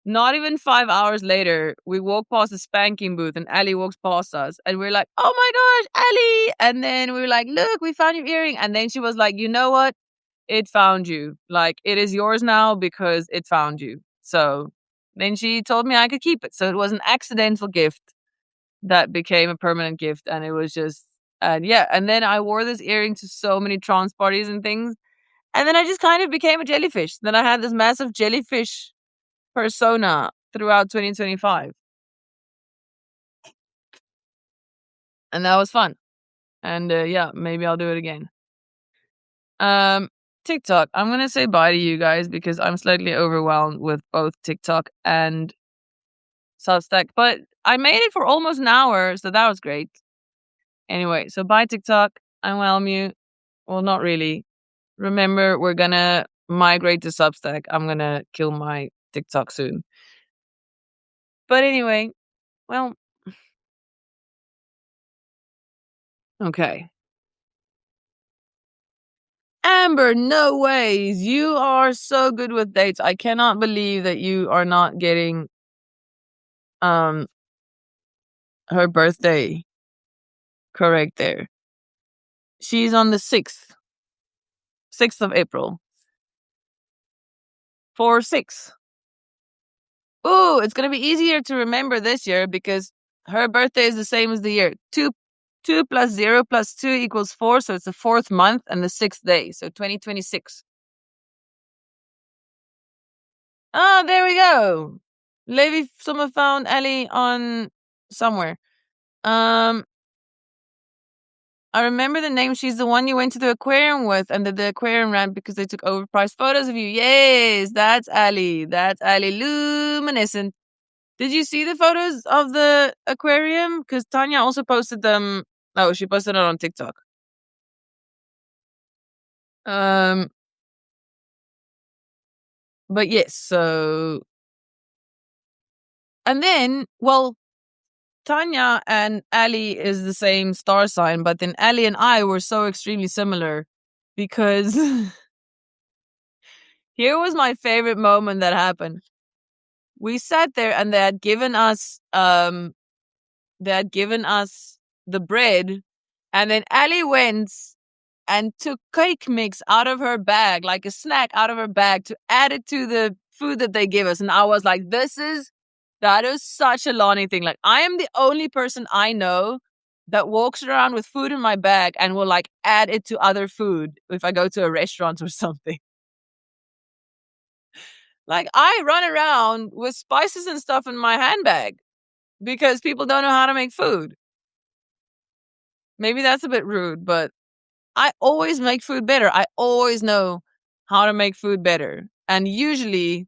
not even 5 hours later, we walk past the spanking booth and Ali walks past us and we're like, oh my gosh, Ali. And then we were like, look, we found your earring. And then she was like, you know what? It found you. Like, it is yours now because it found you. So then she told me I could keep it. So it was an accidental gift that became a permanent gift. And it was just, and yeah. And then I wore this earring to so many trance parties and things. And then I just kind of became a jellyfish. Then I had this massive jellyfish persona throughout 2025. And that was fun. And yeah, maybe I'll do it again. TikTok. I'm going to say bye to you guys because I'm slightly overwhelmed with both TikTok and Substack. But I made it for almost an hour, so that was great. Anyway, so bye TikTok. I welcome you. Well, not really. Remember, we're going to migrate to Substack. I'm going to kill my TikTok soon. But anyway, well, okay. Amber, no ways. You are so good with dates. I cannot believe that you are not getting um her birthday correct there. She's on the 6th. 6th of April. 4-6. Ooh, it's gonna be easier to remember this year because her birthday is the same as the year. Two plus 0 plus 2 equals 4, so it's the 4th month and the 6th day. So 2026. Ah, there we go. Levi someone found Ali on somewhere. Um, I remember the name. She's the one you went to the aquarium with, and the aquarium ran because they took overpriced photos of you. Yes, that's Ali. That's Ali Luminescent. Did you see the photos of the aquarium? Because Tanya also posted them. Oh, she posted it on TikTok. Um, but yes, so and then, well, Tanya and Ali is the same star sign, but then Ali and I were so extremely similar because here was my favorite moment that happened. We sat there and they had given us the bread, and then Ali went and took cake mix out of her bag, like a snack out of her bag, to add it to the food that they give us. And I was like, that is such a Lonnie thing. Like, I am the only person I know that walks around with food in my bag and will like add it to other food if I go to a restaurant or something. Like, I run around with spices and stuff in my handbag because people don't know how to make food. Maybe that's a bit rude, but I always make food better. I always know how to make food better. And usually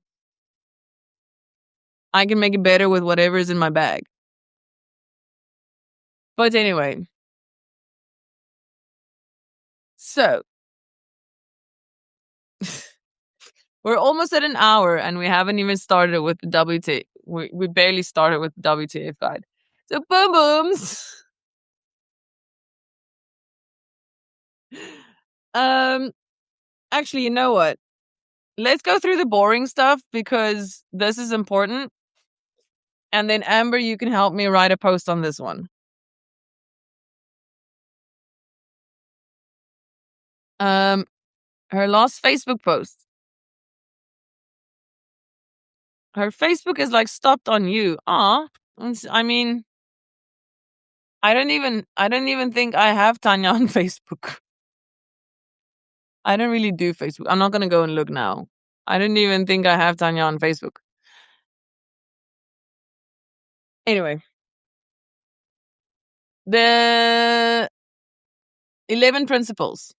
I can make it better with whatever is in my bag. But anyway, so we're almost at an hour and we haven't even started with the WT. We barely started with the WTF guide. So boom booms. Um, actually, you know what? Let's go through the boring stuff because this is important. And then Amber, you can help me write a post on this one. Um, her last Facebook post. Her Facebook is like stopped on you. I mean, I don't even think I have Tanya on Facebook. I don't really do Facebook. I'm not gonna go and look now. I didn't even think I have Tanya on Facebook. Anyway, the 11 principles.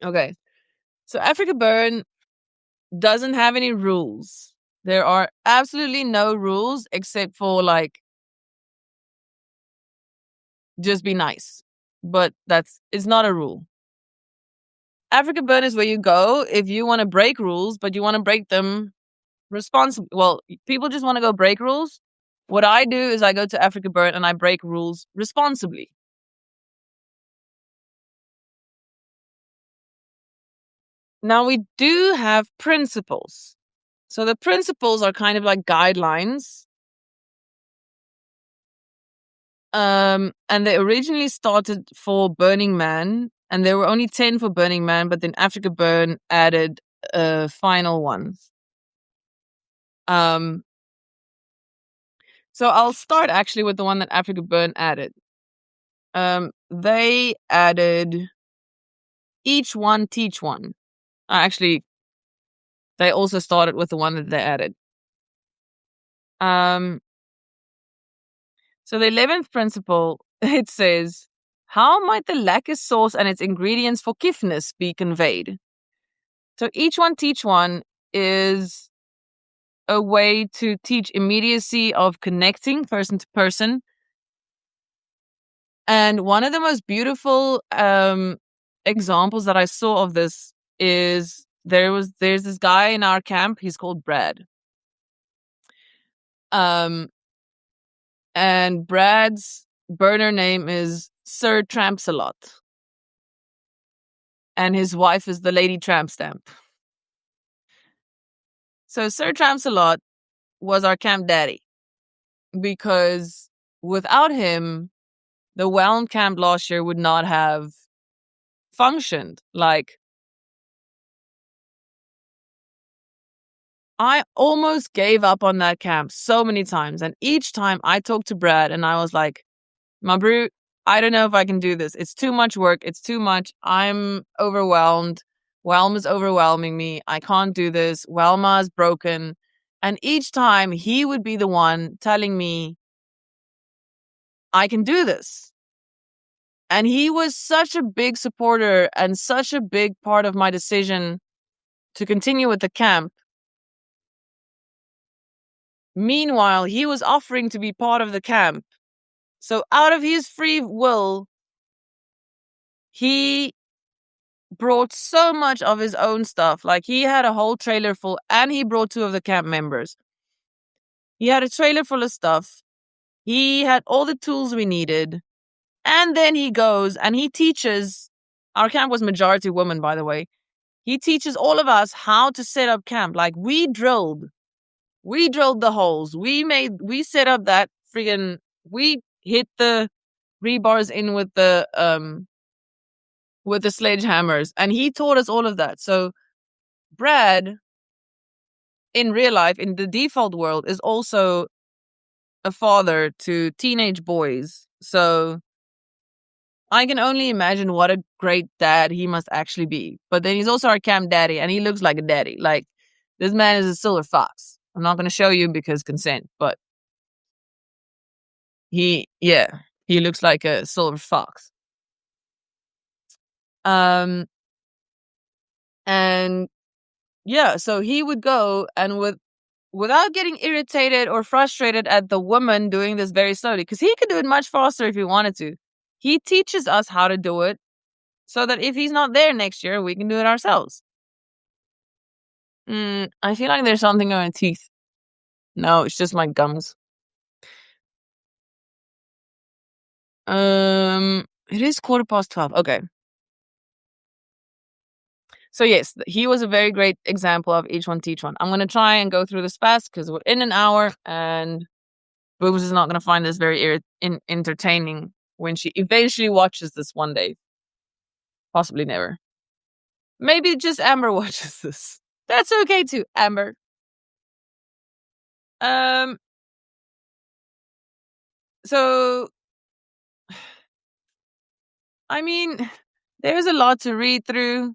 Okay. So Africa Burn doesn't have any rules. There are absolutely no rules except for like just be nice. But it's not a rule. Africa Burn is where you go if you want to break rules, but you want to break them responsibly. Well, people just want to go break rules. What I do is I go to Africa Burn and I break rules responsibly. Now we do have principles. So the principles are kind of like guidelines. And they originally started for Burning Man, and there were only 10 for Burning Man, but then Africa Burn added a final one. Um, so I'll start actually with the one that Africa Burn added. They added each one teach one. Actually, they also started with the one that they added. So the 11th principle, it says, how might the lacquer sauce and its ingredients for forgiveness be conveyed? So each one teach one is a way to teach immediacy of connecting person to person. And one of the most beautiful examples that I saw of this is there's this guy in our camp, he's called Brad. And Brad's burner name is Sir Trampsalot. And his wife is the Lady Tramp Stamp. So Sir Trampsalot was our camp daddy because without him, the Whelm camp last year would not have functioned. Like, I almost gave up on that camp so many times. And each time I talked to Brad and I was like, my bro, I don't know if I can do this. It's too much work. It's too much. I'm overwhelmed. Whelm is overwhelming me. I can't do this. Whelma is broken. And each time he would be the one telling me, I can do this. And he was such a big supporter and such a big part of my decision to continue with the camp. Meanwhile, he was offering to be part of the camp. So out of his free will, he brought so much of his own stuff. Like, he had a whole trailer full, and he brought 2 of the camp members. He had a trailer full of stuff. He had all the tools we needed. And then he goes and he teaches. Our camp was majority women, by the way. He teaches all of us how to set up camp. Like, we drilled the holes. We set up that friggin', we hit the rebars in with the sledgehammers, and he taught us all of that. So Brad, in real life, in the default world, is also a father to teenage boys. So I can only imagine what a great dad he must actually be. But then he's also our camp daddy, and he looks like a daddy. Like, this man is a silver fox. I'm not going to show you because consent, but he looks like a silver fox. And yeah, so he would go and without getting irritated or frustrated at the woman doing this very slowly, because he could do it much faster if he wanted to. He teaches us how to do it so that if he's not there next year, we can do it ourselves. I feel like there's something on my teeth. No, it's just my gums. It is 12:15. Okay. So yes, he was a very great example of each one teach one. I'm going to try and go through this fast because we're in an hour, and Booms is not going to find this very entertaining when she eventually watches this one day. Possibly never. Maybe just Amber watches this. That's okay too, Amber. So, I mean, there's a lot to read through.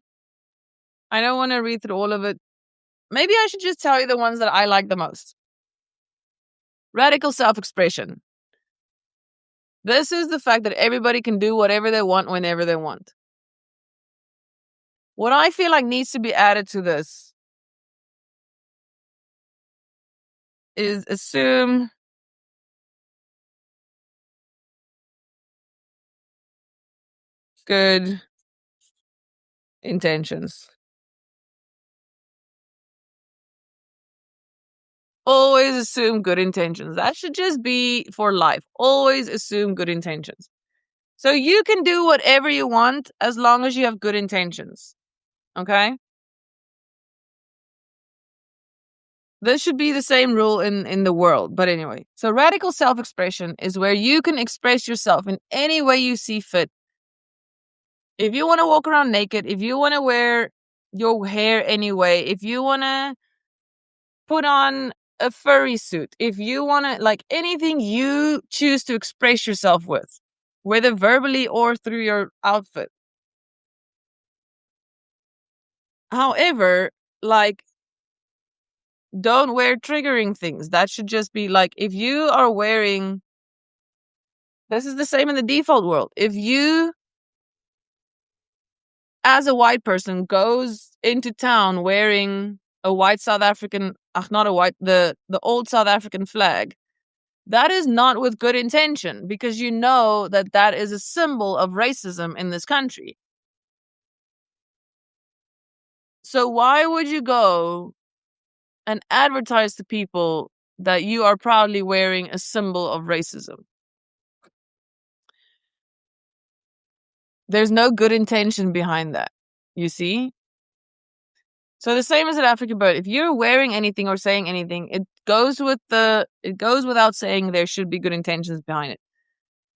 I don't want to read through all of it. Maybe I should just tell you the ones that I like the most. Radical self-expression. This is the fact that everybody can do whatever they want whenever they want. What I feel like needs to be added to this is assume good intentions. Always assume good intentions. That should just be for life. Always assume good intentions. So you can do whatever you want as long as you have good intentions. Okay? This should be the same rule in the world. But anyway, so radical self-expression is where you can express yourself in any way you see fit. If you want to walk around naked, if you want to wear your hair anyway, if you want to put on a furry suit, if you want to, like, anything you choose to express yourself with, whether verbally or through your outfit. However, like, don't wear triggering things. That should just be like, if you are wearing, this is the same in the default world. If you, as a white person, goes into town wearing a white South African, not a white, the old South African flag, that is not with good intention, because you know that that is a symbol of racism in this country. So why would you go and advertise to people that you are proudly wearing a symbol of racism? There's no good intention behind that, you see? So the same as at African Bird, if you're wearing anything or saying anything, it goes without saying there should be good intentions behind it.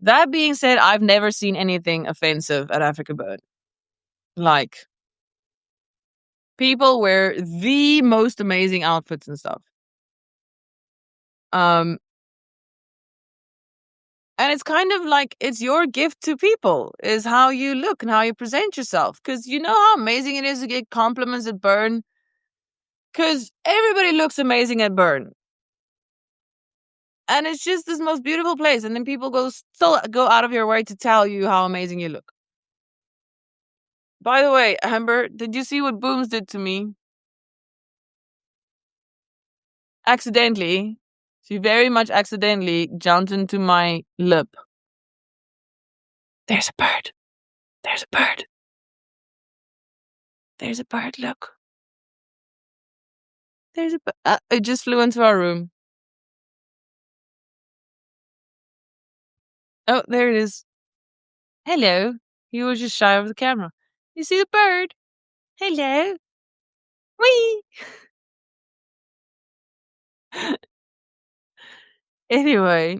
That being said, I've never seen anything offensive at Africa Bird. Like, people wear the most amazing outfits and stuff. And it's kind of like, it's your gift to people, is how you look and how you present yourself. Because you know how amazing it is to get compliments at Burn? Because everybody looks amazing at Burn. And it's just this most beautiful place. And then people still go out of your way to tell you how amazing you look. By the way, Amber, did you see what Booms did to me? Accidentally. She very much accidentally jumped into my lip. There's a bird. There's a bird. There's a bird, look. There's a bird. It just flew into our room. Oh, there it is. Hello. He was just shy of the camera. You see the bird? Hello. Whee! Anyway,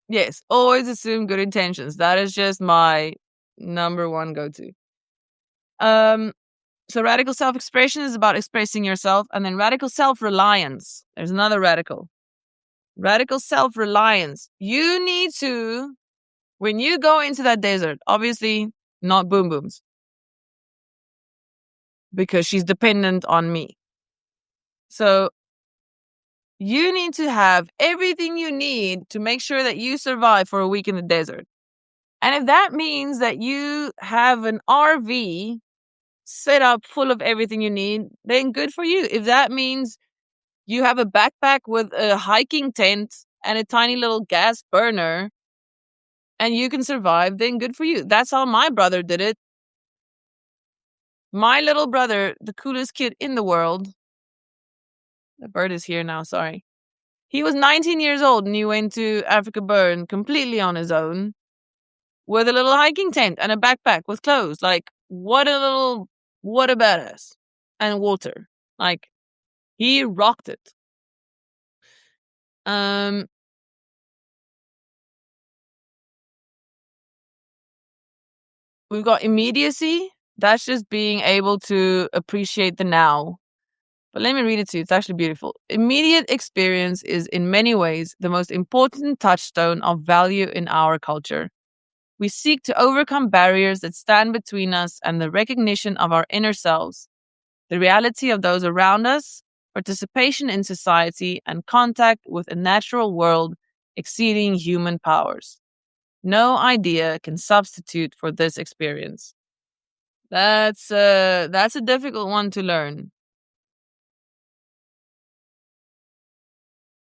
yes, always assume good intentions. That is just my number one go-to. So radical self-expression is about expressing yourself, and then radical self-reliance. There's another radical. Radical self-reliance. You need to, when you go into that desert, obviously not Boom Booms, because she's dependent on me. So you need to have everything you need to make sure that you survive for a week in the desert. And if that means that you have an RV set up full of everything you need, then good for you. If that means you have a backpack with a hiking tent and a tiny little gas burner and you can survive, then good for you. That's how my brother did it. My little brother, the coolest kid in the world. The bird is here now, sorry. He was 19 years old and he went to Africa Burn completely on his own with a little hiking tent and a backpack with clothes. Like, what a badass. And water. Like, he rocked it. We've got immediacy. That's just being able to appreciate the now. But let me read it to you. It's actually beautiful. Immediate experience is in many ways the most important touchstone of value in our culture. We seek to overcome barriers that stand between us and the recognition of our inner selves, the reality of those around us, participation in society, and contact with a natural world exceeding human powers. No idea can substitute for this experience. That's a difficult one to learn.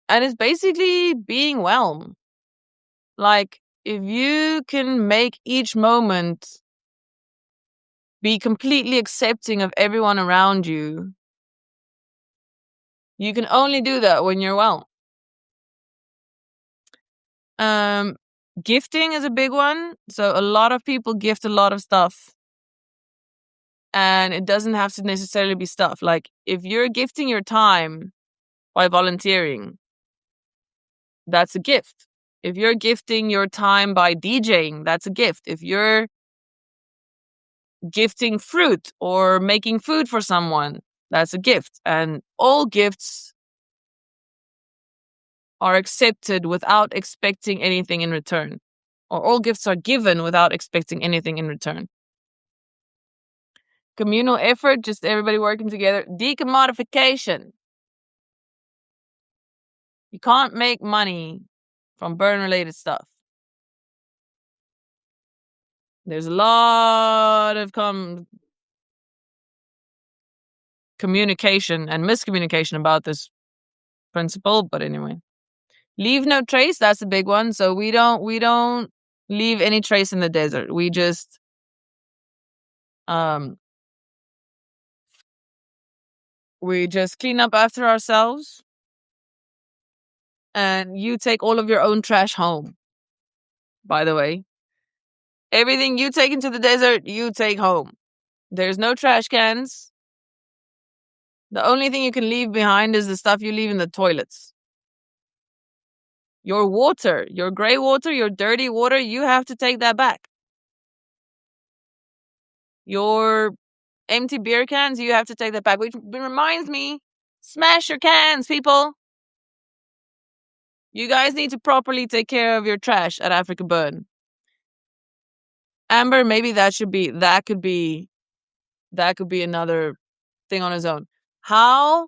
And it's basically being well. Like, if you can make each moment be completely accepting of everyone around you, you can only do that when you're well. Gifting is a big one. So a lot of people gift a lot of stuff. And it doesn't have to necessarily be stuff. Like, if you're gifting your time by volunteering, that's a gift. If you're gifting your time by DJing, that's a gift. If you're gifting fruit or making food for someone, that's a gift. And all gifts are accepted without expecting anything in return. Or all gifts are given without expecting anything in return. Communal effort, just everybody working together. Decommodification. You can't make money from burn-related stuff. There's a lot of communication and miscommunication about this principle, but anyway. Leave no trace, that's a big one. So we don't leave any trace in the desert. We just clean up after ourselves. And you take all of your own trash home. By the way, everything you take into the desert, you take home. There's no trash cans. The only thing you can leave behind is the stuff you leave in the toilets. Your water, your gray water, your dirty water, you have to take that back. Your empty beer cans, you have to take that back. Which reminds me, smash your cans, people. You guys need to properly take care of your trash at Africa Burn. Amber, maybe that could be another thing on its own. How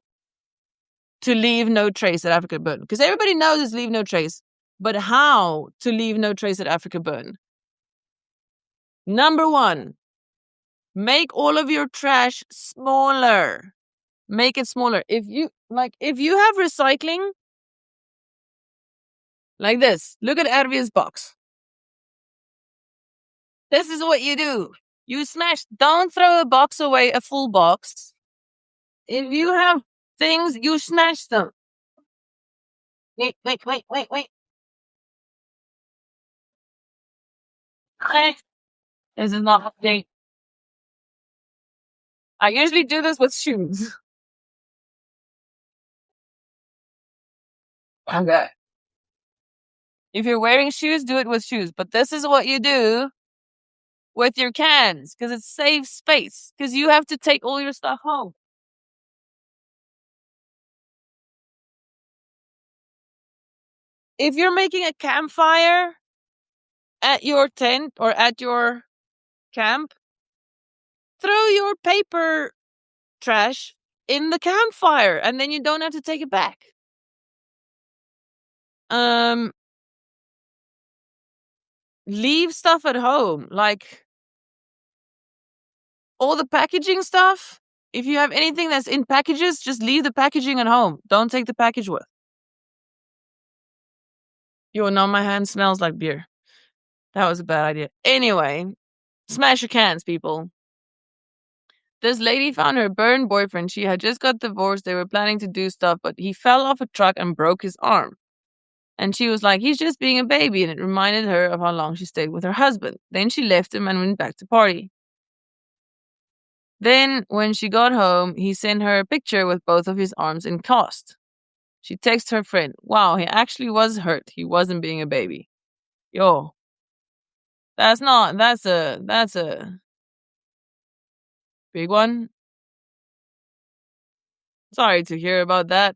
to leave no trace at Africa Burn? Because everybody knows it's leave no trace. But how to leave no trace at Africa Burn? Number one, make all of your trash smaller. Make it smaller. If you have recycling like this, look at Ervi's box. This is what you do. You smash. Don't throw a box away, a full box. If you have things, you smash them. Wait. This is not update. I usually do this with shoes. Okay. If you're wearing shoes, do it with shoes. But this is what you do with your cans because it saves space because you have to take all your stuff home. If you're making a campfire at your tent or at your camp, throw your paper trash in the campfire and then you don't have to take it back. Leave stuff at home, like all the packaging stuff. If you have anything that's in packages, just leave the packaging at home. Don't take the package with. Yo, now my hand smells like beer. That was a bad idea. Anyway, smash your cans, people. This lady found her burned boyfriend. She had just got divorced. They were planning to do stuff, but he fell off a truck and broke his arm. And she was like, he's just being a baby. And it reminded her of how long she stayed with her husband. Then she left him and went back to party. Then, when she got home, he sent her a picture with both of his arms in cast. She texted her friend, wow, he actually was hurt. He wasn't being a baby. Yo. That's a big one. Sorry to hear about that.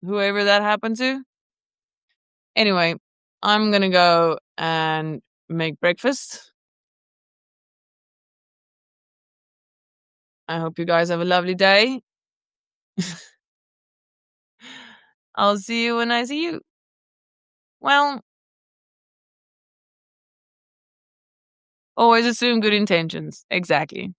Whoever that happened to. Anyway, I'm gonna go and make breakfast. I hope you guys have a lovely day. I'll see you when I see you. Well, always assume good intentions. Exactly.